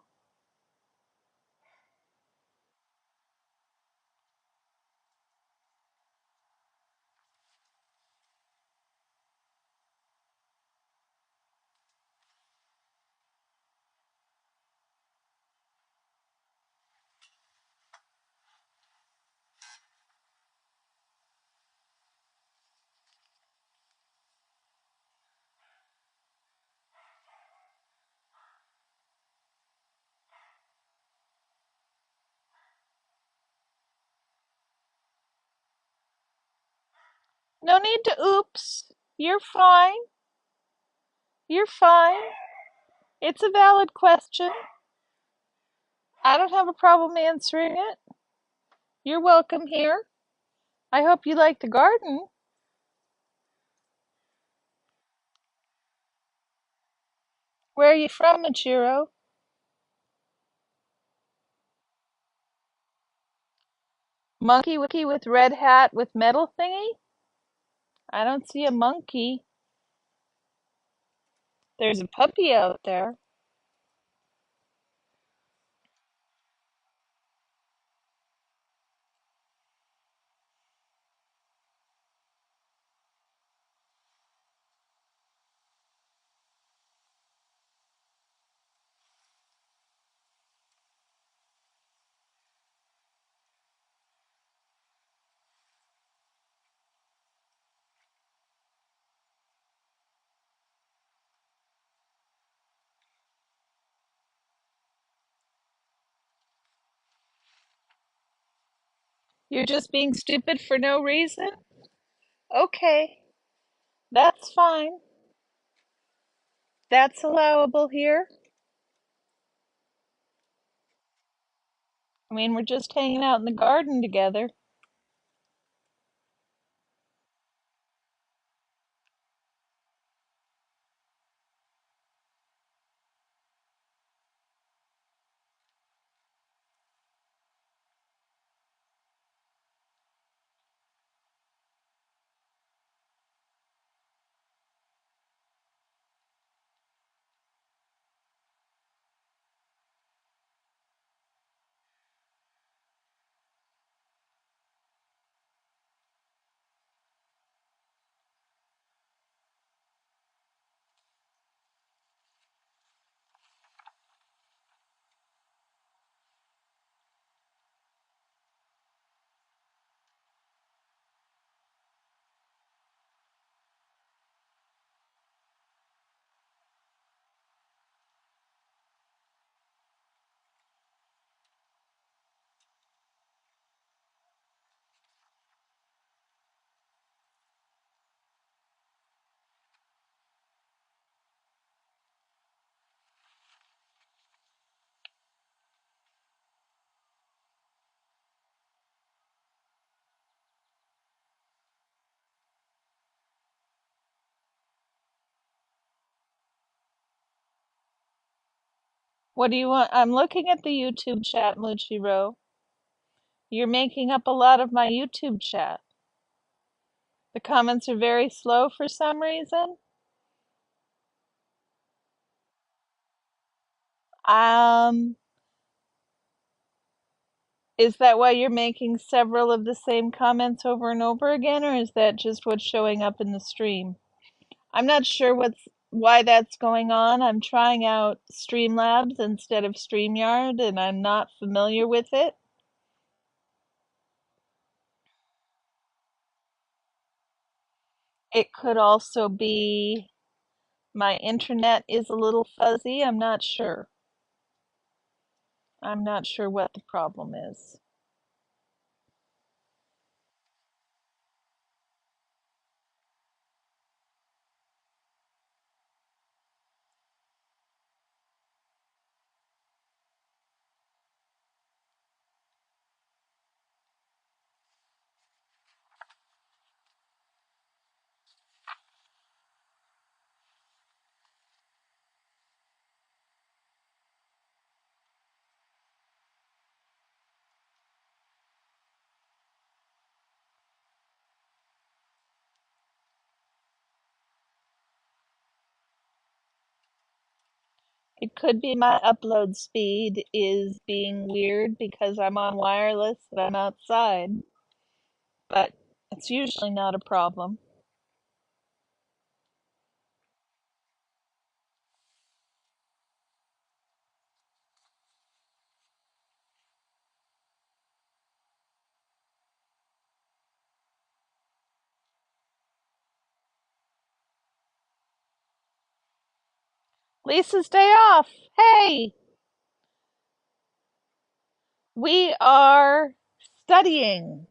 No need to oops. You're fine. You're fine. It's a valid question. I don't have a problem answering it. You're welcome here. I hope you like the garden. Where are you from, Michiro? Monkey with red hat with metal thingy? I don't see a monkey. There's a puppy out there. You're just being stupid for no reason? Okay, that's fine. That's allowable here. I mean, we're just hanging out in the garden together. What do you want? I'm looking at the YouTube chat, Muchiro. You're making up a lot of my YouTube chat. The comments are very slow for some reason. Um, is that why you're making several of the same comments over and over again, or is that just what's showing up in the stream? I'm not sure why that's going on. I'm trying out Streamlabs instead of StreamYard, and I'm not familiar with it. It could also be my internet is a little fuzzy. I'm not sure. I'm not sure what the problem is. It could be my upload speed is being weird because I'm on wireless and I'm outside, but it's usually not a problem. Lisa's day off. Hey, we are studying.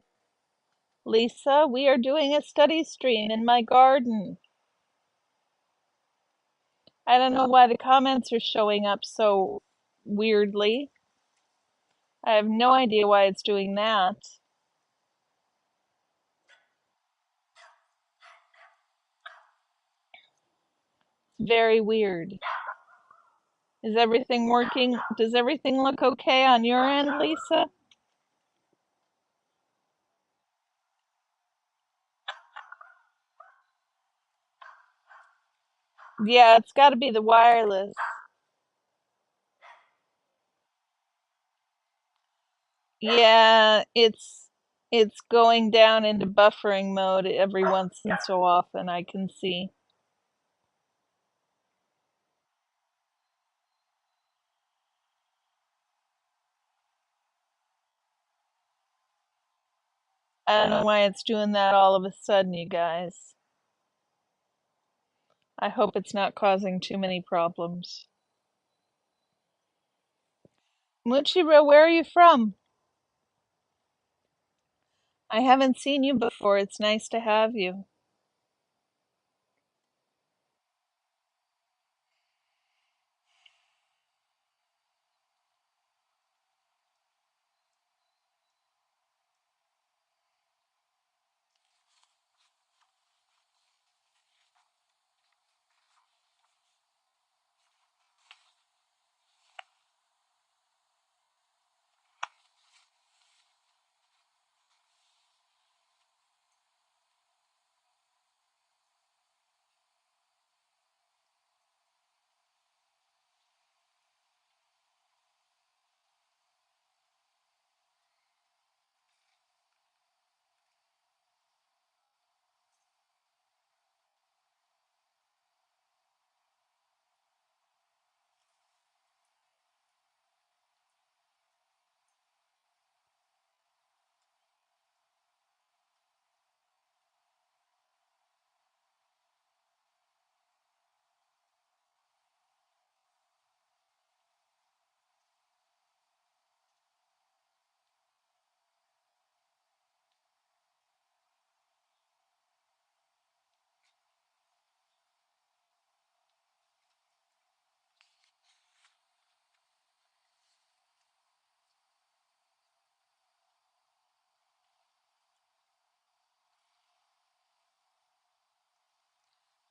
Lisa, we are doing a study stream in my garden. I don't know why the comments are showing up so weirdly. I have no idea why it's doing that. Very weird. Is everything working? Does everything look okay on your end, Lisa? Yeah, it's got to be the wireless. Yeah, it's going down into buffering mode every once and so often, I can see. I don't know why it's doing that all of a sudden, you guys. I hope it's not causing too many problems. Muchiro, where are you from? I haven't seen you before. It's nice to have you.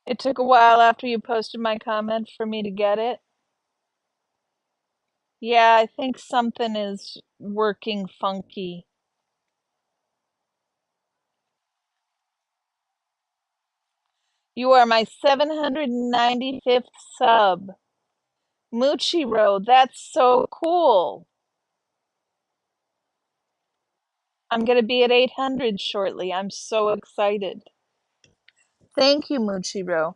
It took a while after you posted my comment for me to get it. Yeah, I think something is working funky. You are my 795th sub. Muchiro, that's so cool. I'm going to be at 800 shortly. I'm so excited. Thank you, Muchiro.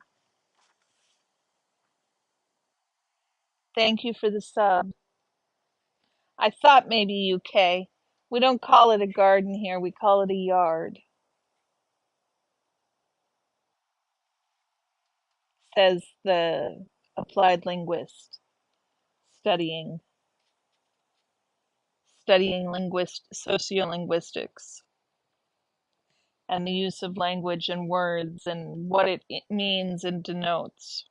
Thank you for the sub. I thought maybe UK. We don't call it a garden here, we call it a yard, says the applied linguist studying sociolinguistics and the use of language and words and what it means and denotes.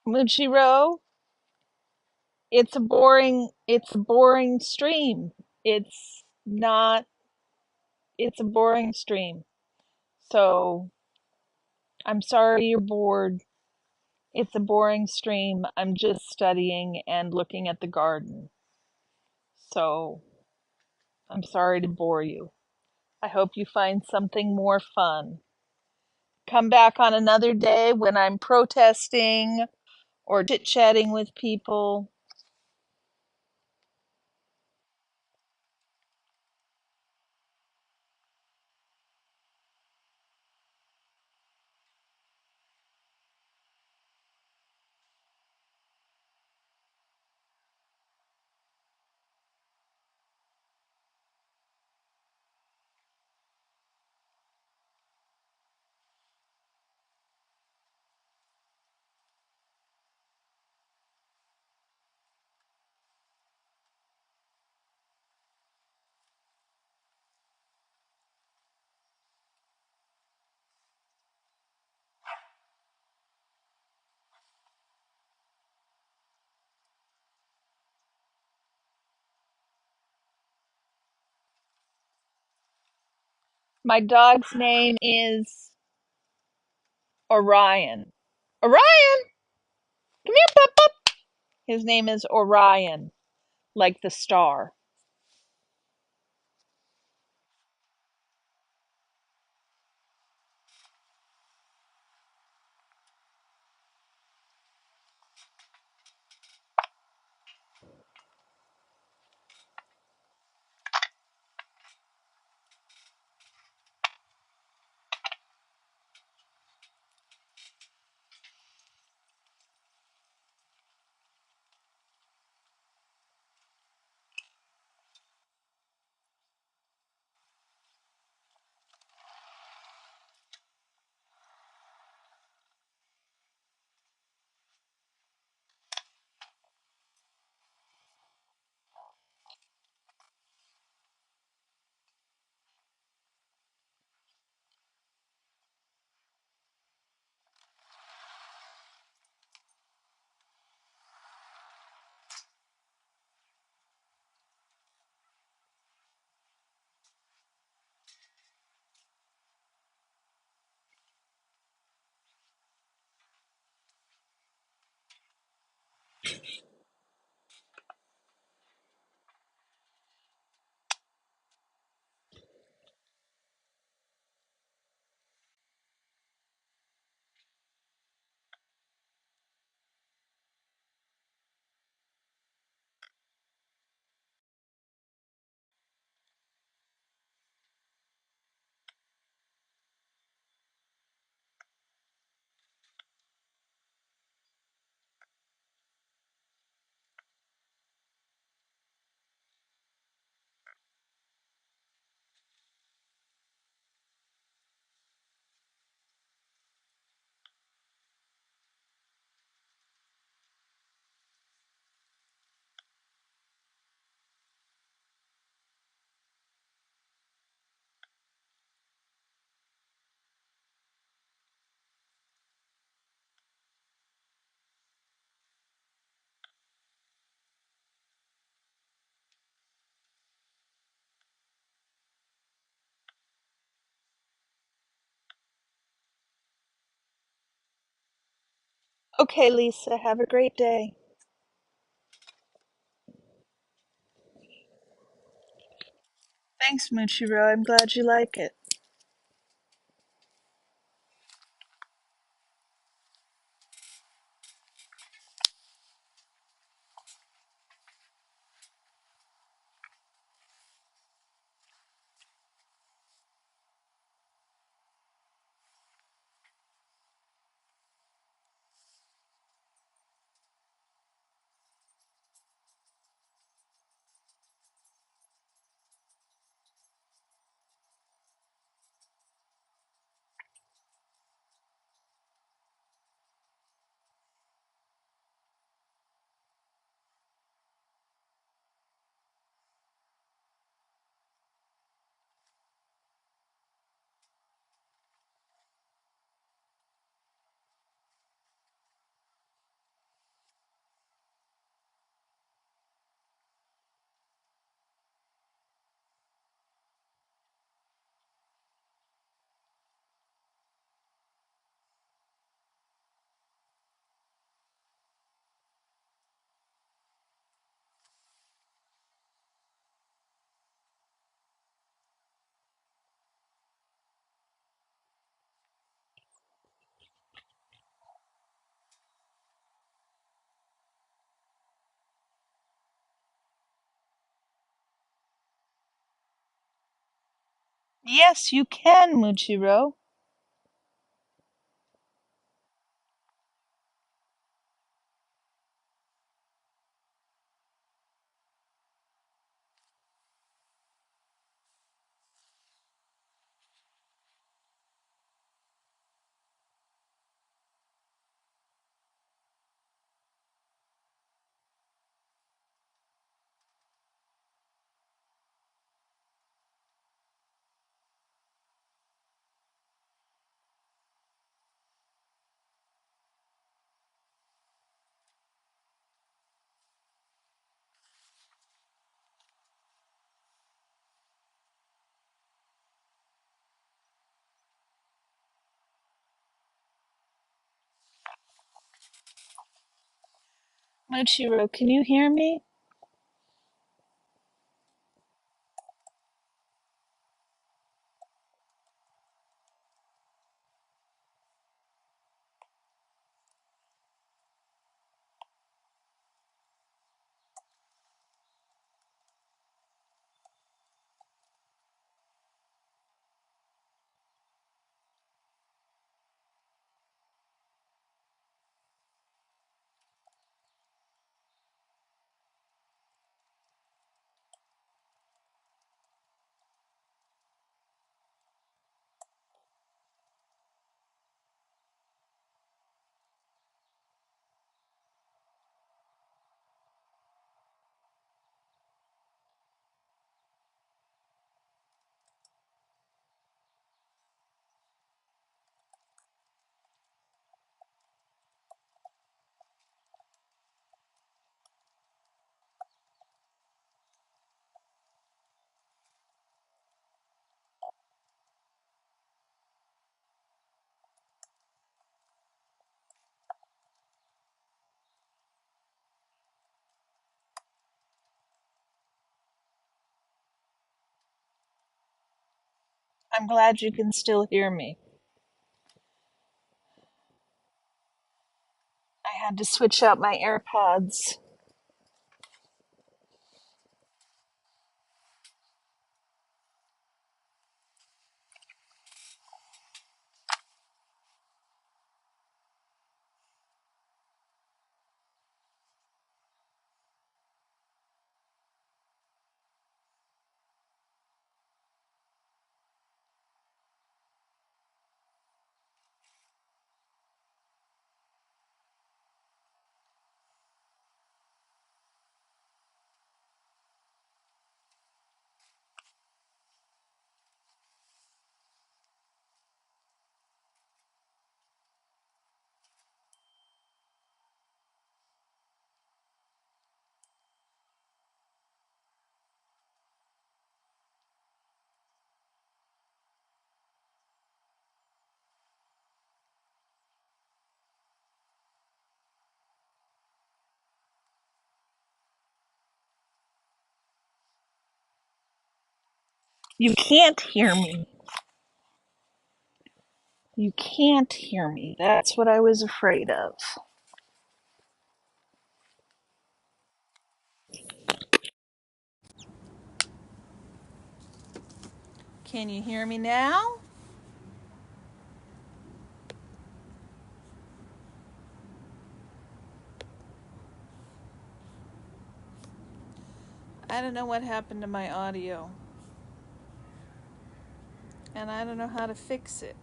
Muchiro, it's a boring stream. It's not, it's a boring stream. So I'm sorry you're bored. It's a boring stream. I'm just studying and looking at the garden. So I'm sorry to bore you. I hope you find something more fun. Come back on another day when I'm protesting or chit chatting with people. My dog's name is Orion. Orion, come here, pup pup. His name is Orion, like the star. Okay, Lisa, have a great day. Thanks, Muchiro. I'm glad you like it. Yes, you can, Muchiro. Muchiro, can you hear me? I'm glad you can still hear me. I had to switch out my AirPods. You can't hear me. You can't hear me. That's what I was afraid of. Can you hear me now? I don't know what happened to my audio, and I don't know how to fix it.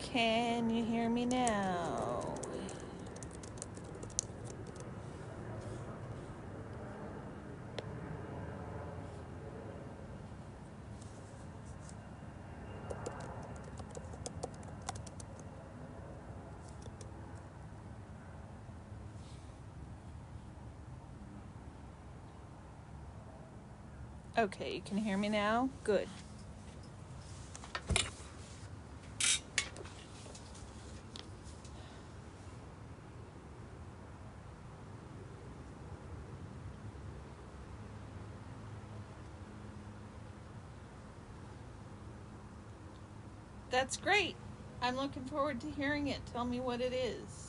Can you hear me now? Okay, you can hear me now? Good. That's great. I'm looking forward to hearing it. Tell me what it is.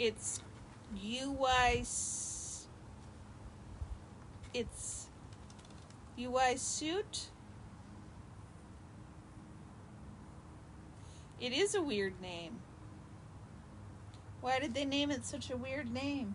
It's UI. It's UI suit. It is a weird name. Why did they name it such a weird name?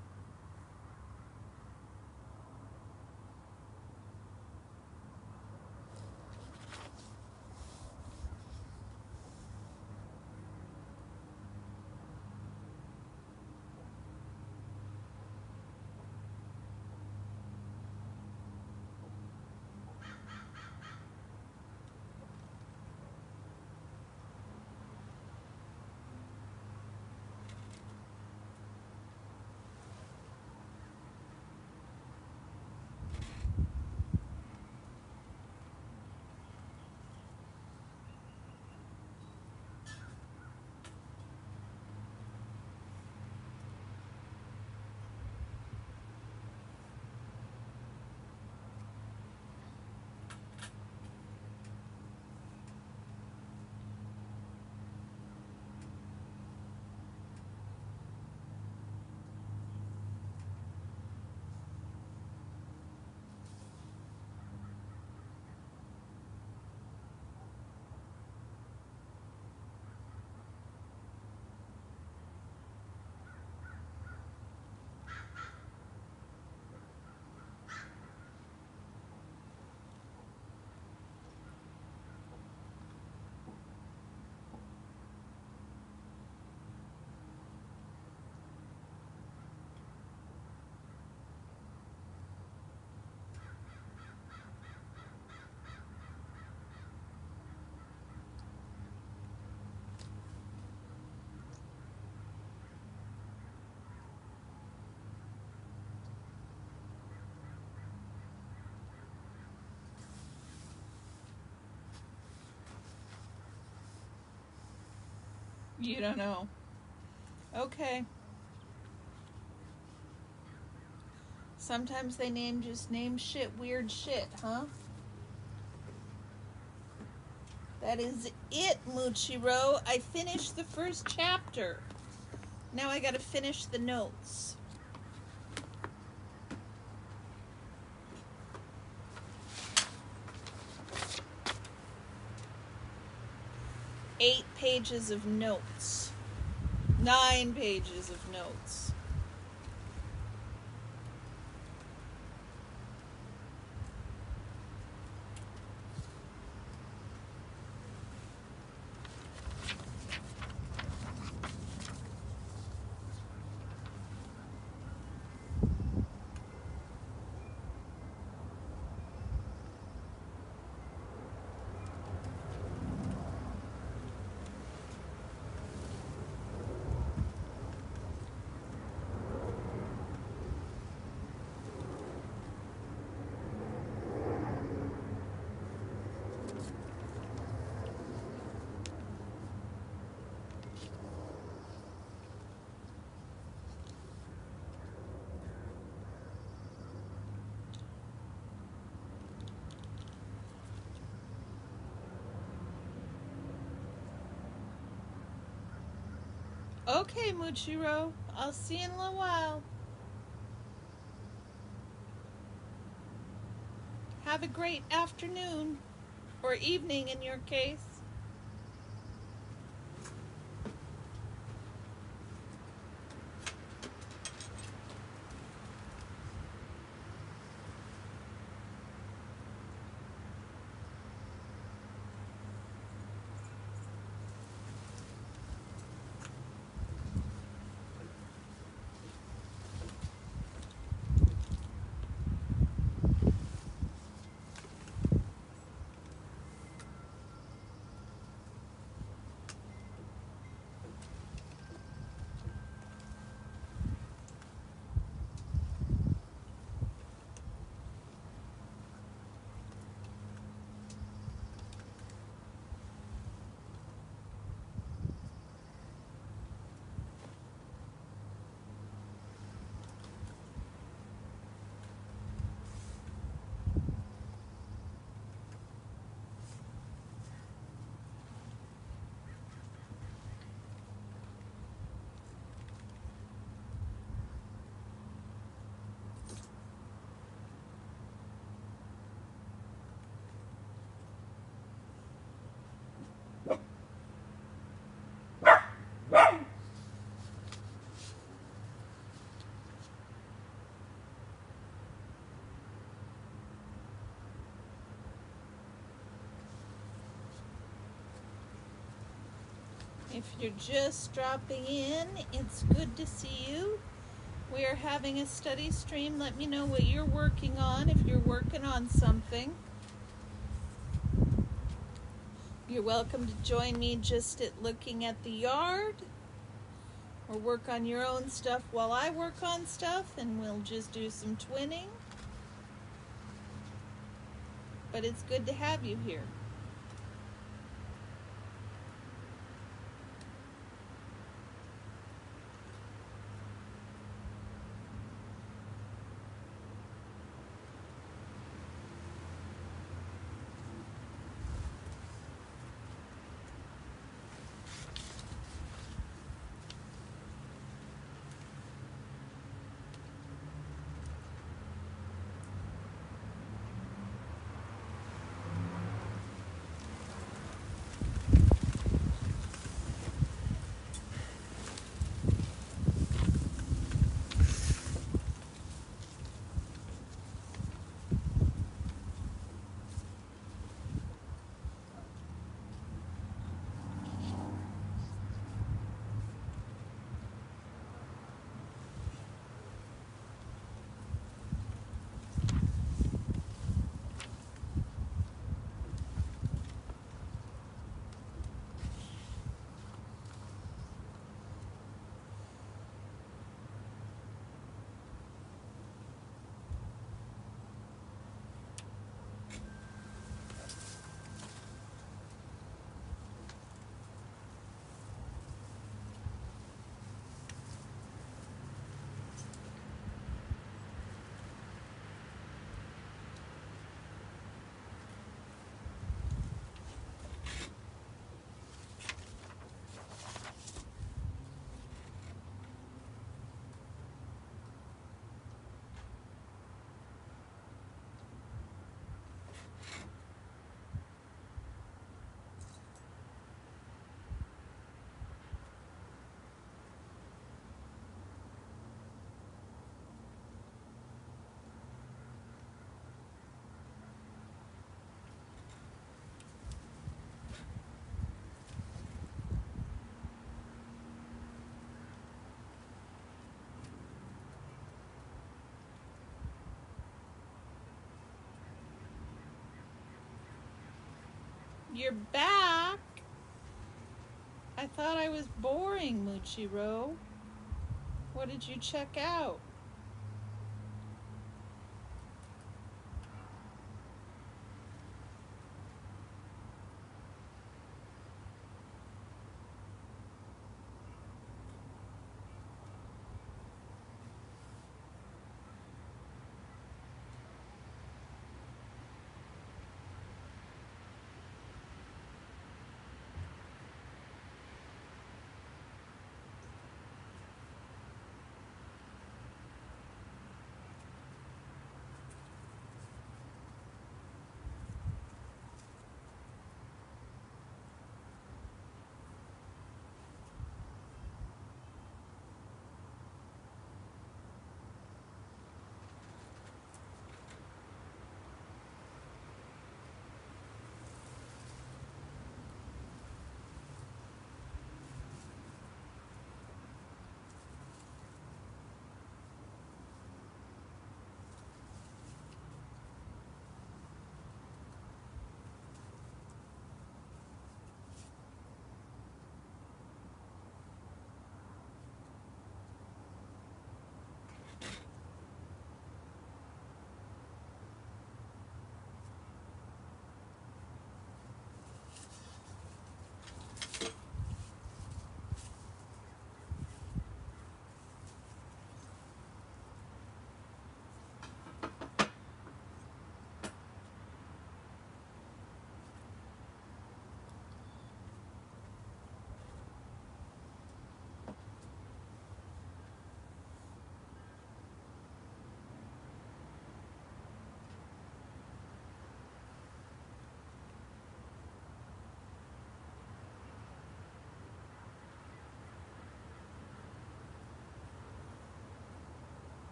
You don't know. Okay. Sometimes they name shit weird shit, huh? That is it, Muchiro. I finished the first chapter. Now I gotta finish the notes. Eight pages of notes. 9 pages of notes. Okay, Muchiro. I'll see you in a little while. Have a great afternoon. Or evening in your case. If you're just dropping in, it's good to see you. We are having a study stream. Let me know what you're working on if you're working on something. You're welcome to join me just at looking at the yard or work on your own stuff while I work on stuff, and we'll just do some twinning. But it's good to have you here. You're back. I thought I was boring, Muchiro. What did you check out?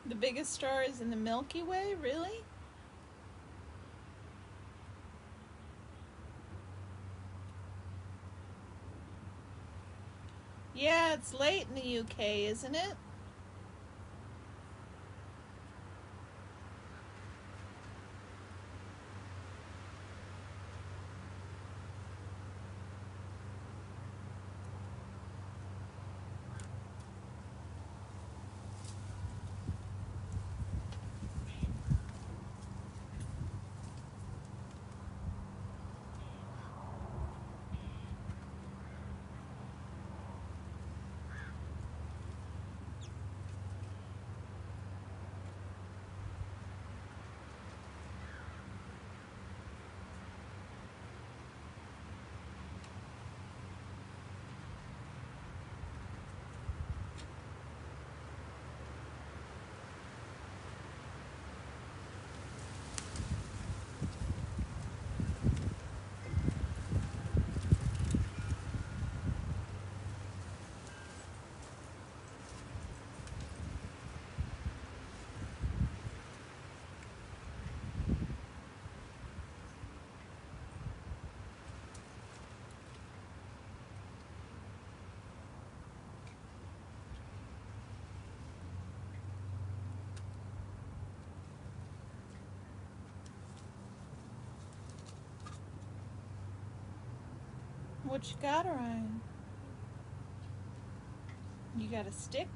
The biggest star is in the Milky Way, really? Yeah, it's late in the UK, isn't it? What you got, Orion? You got a stick?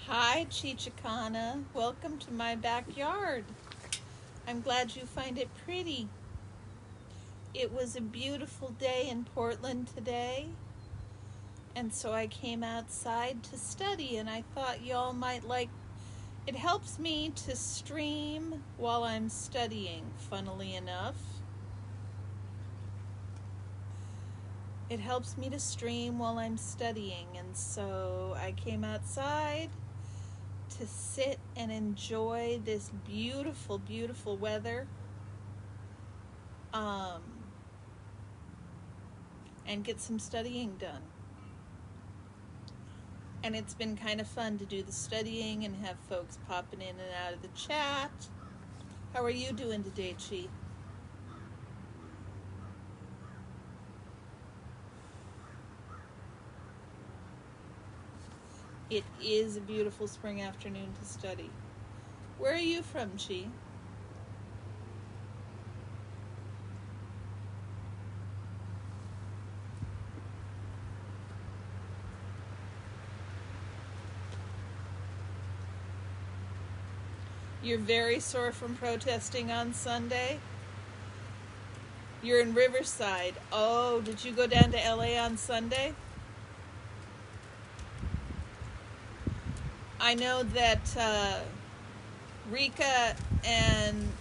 Hi, Chichikana. Welcome to my backyard. I'm glad you find it pretty. It was a beautiful day in Portland today, and so I came outside to study, and I thought y'all might like. It helps me to stream while I'm studying, funnily enough. It helps me to stream while I'm studying, and so I came outside to sit and enjoy this beautiful, beautiful weather, and get some studying done. And it's been kind of fun to do the studying and have folks popping in and out of the chat. How are you doing today, Chi? It is a beautiful spring afternoon to study. Where are you from, Chi? You're very sore from protesting on Sunday? You're in Riverside. Oh, did you go down to LA on Sunday? I know that Rika and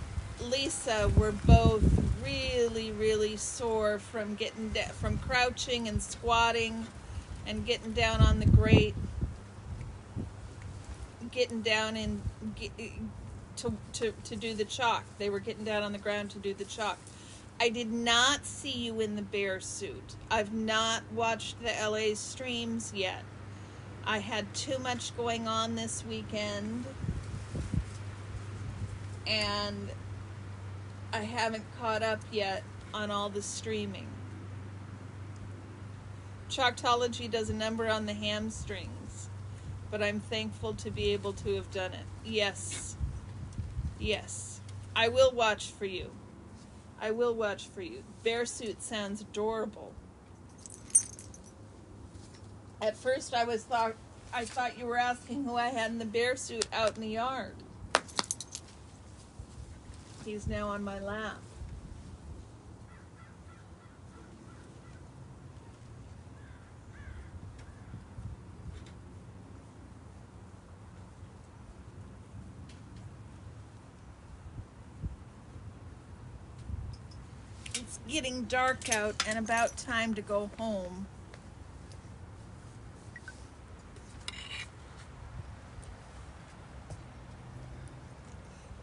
Lisa were both really, really sore from from crouching and squatting and getting down on the grate, getting down and to do the chalk. They were getting down on the ground to do the chalk. I did not see you in the bear suit. I've not watched the LA streams yet. I had too much going on this weekend, and I haven't caught up yet on all the streaming. Chalktology does a number on the hamstrings, but I'm thankful to be able to have done it. Yes. Yes. I will watch for you. I will watch for you. Bear suit sounds adorable. At first I thought you were asking who I had in the bear suit out in the yard. He's now on my lap. It's getting dark out and about time to go home.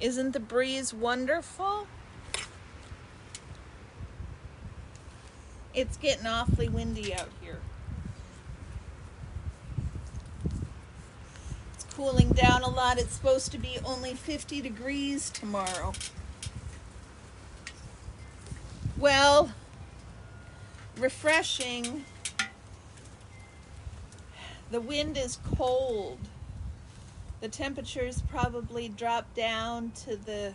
Isn't the breeze wonderful? It's getting awfully windy out here. It's cooling down a lot. It's supposed to be only 50 degrees tomorrow. Well, refreshing. The wind is cold. The temperatures probably drop down to the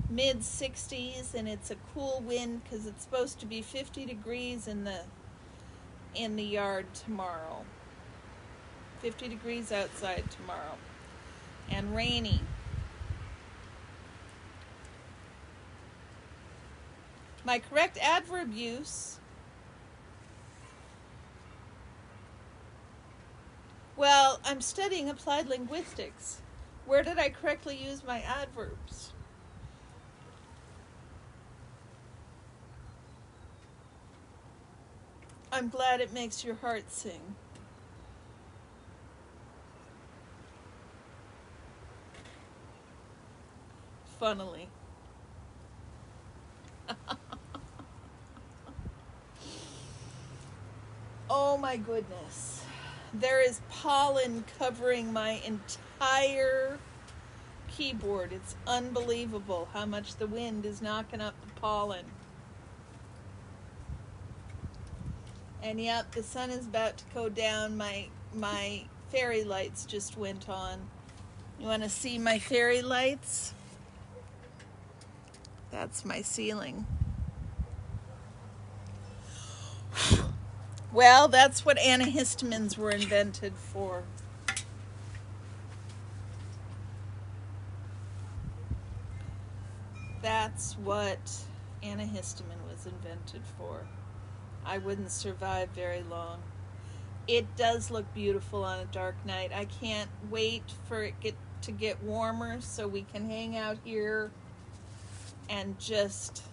mid 60s, and it's a cool wind because it's supposed to be 50 degrees in the yard tomorrow. 50 degrees outside tomorrow, and rainy. My correct adverb use. Well, I'm studying applied linguistics. Where did I correctly use my adverbs? I'm glad it makes your heart sing. Funnily. Oh my goodness. There is pollen covering my entire keyboard. It's unbelievable how much the wind is knocking up the pollen. And yep, the sun is about to go down. My fairy lights just went on. You want to see my fairy lights? That's my ceiling. Well, that's what antihistamines were invented for. That's what antihistamine was invented for. I wouldn't survive very long. It does look beautiful on a dark night. I can't wait for it to get warmer so we can hang out here and just...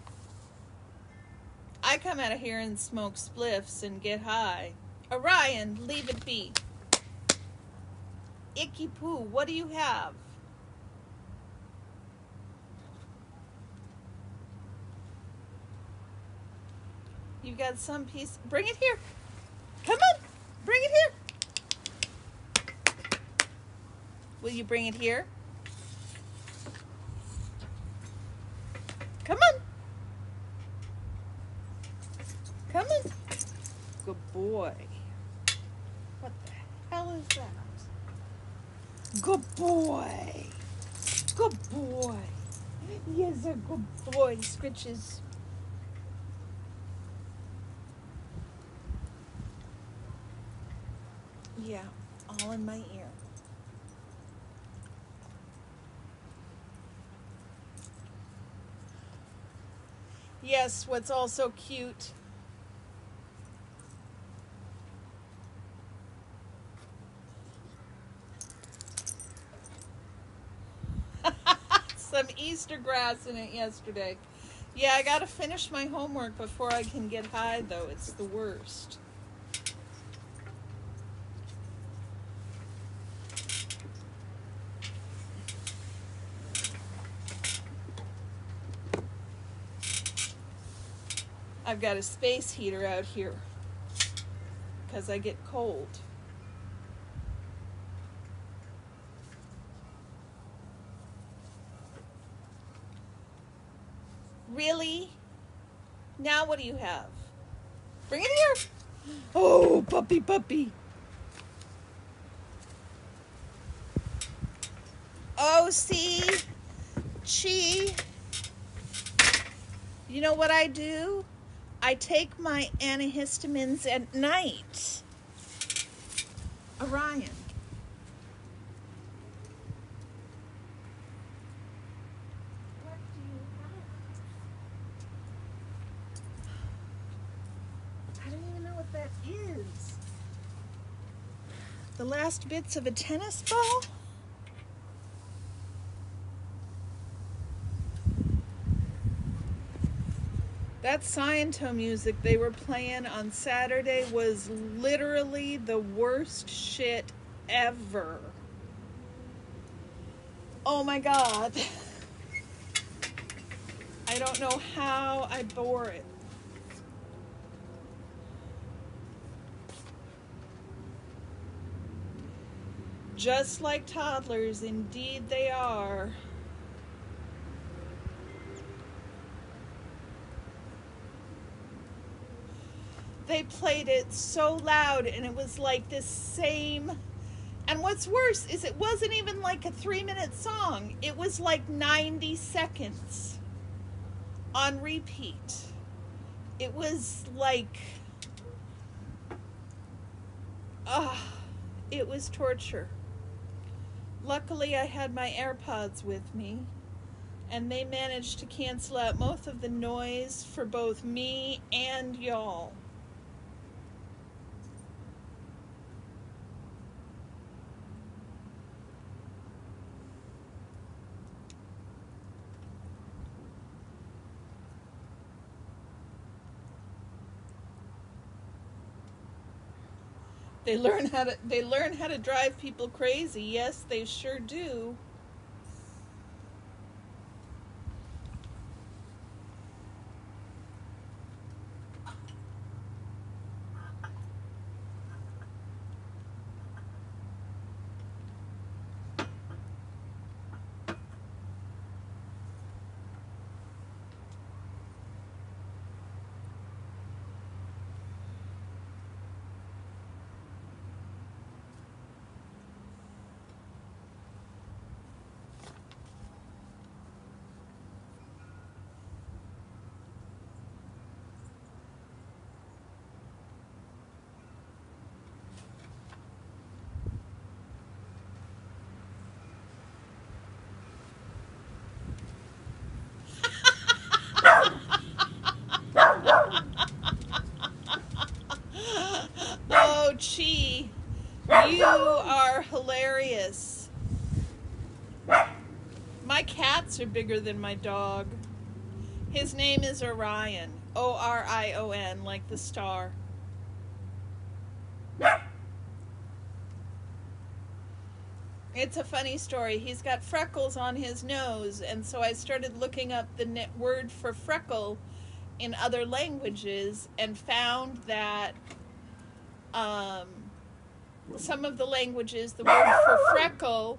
I come out of here and smoke spliffs and get high. Orion, leave it be. Icky Poo, what do you have? You've got some piece. Bring it here. Come on. Bring it here. Will you bring it here? Come on. Come on. Good boy. What the hell is that? Good boy. Good boy. Yes, a good boy. Scritches. Yeah, all in my ear. Yes, what's also cute. Some Easter grass in it yesterday. Yeah, I gotta finish my homework before I can get high, though. It's the worst. I've got a space heater out here because I get cold. Really? Now what do you have? Bring it here. Oh, puppy, puppy. Oh, see? Chi. You know what I do? I take my antihistamines at night. Orion. What do you have? I don't even know what that is. The last bits of a tennis ball? That Sciento music they were playing on Saturday was literally the worst shit ever. Oh my God. I don't know how I bore it. Just like toddlers, indeed they are. They played it so loud, and it was like this same... And what's worse is it wasn't even like a 3-minute song. It was like 90 seconds on repeat. It was like... it was torture. Luckily, I had my AirPods with me, and they managed to cancel out most of the noise for both me and y'all. They learn how to drive people crazy. Yes, they sure do. My cats are bigger than my dog. His name is Orion. Orion, like the star. It's a funny story. He's got freckles on his nose, and so I started looking up the word for freckle in other languages and found that some of the languages, the word for freckle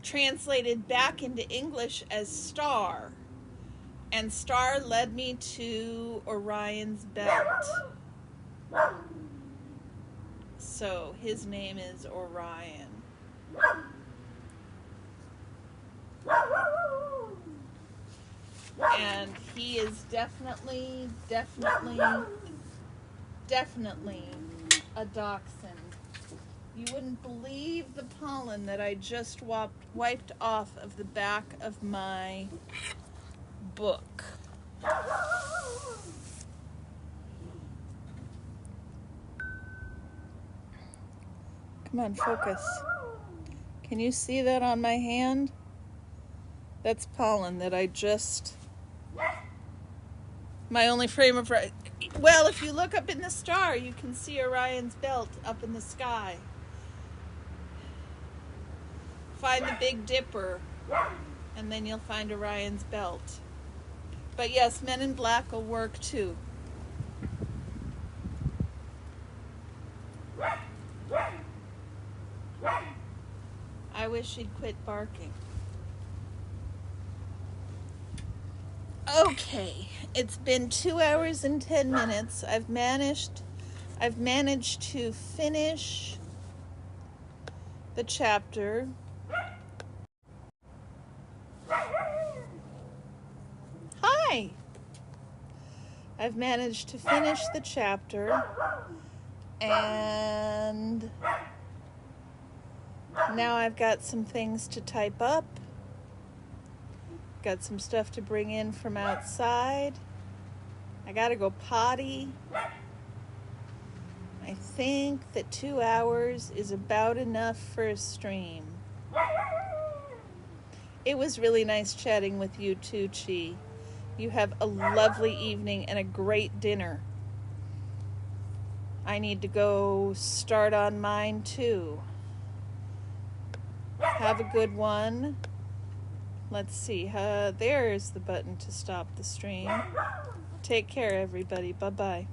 translated back into English as star. And star led me to Orion's belt. So his name is Orion. And he is definitely a dachshund. You wouldn't believe the pollen that I just wiped off of the back of my book. Come on, focus. Can you see that on my hand? That's pollen that I just... My only frame of... Well, if you look up in the star, you can see Orion's belt up in the sky. Find the Big Dipper, and then you'll find Orion's belt. But yes, Men in Black will work too. I wish she'd quit barking. Okay, it's been 2 hours and 10 minutes. I've managed to finish the chapter. Hi! I've managed to finish the chapter, and now I've got some things to type up. Got some stuff to bring in from outside. I gotta go potty. I think that 2 hours is about enough for a stream. It was really nice chatting with you too, Chi. You have a lovely evening and a great dinner. I need to go start on mine too. Have a good one. Let's see, there's the button to stop the stream. Take care, everybody. Bye-bye.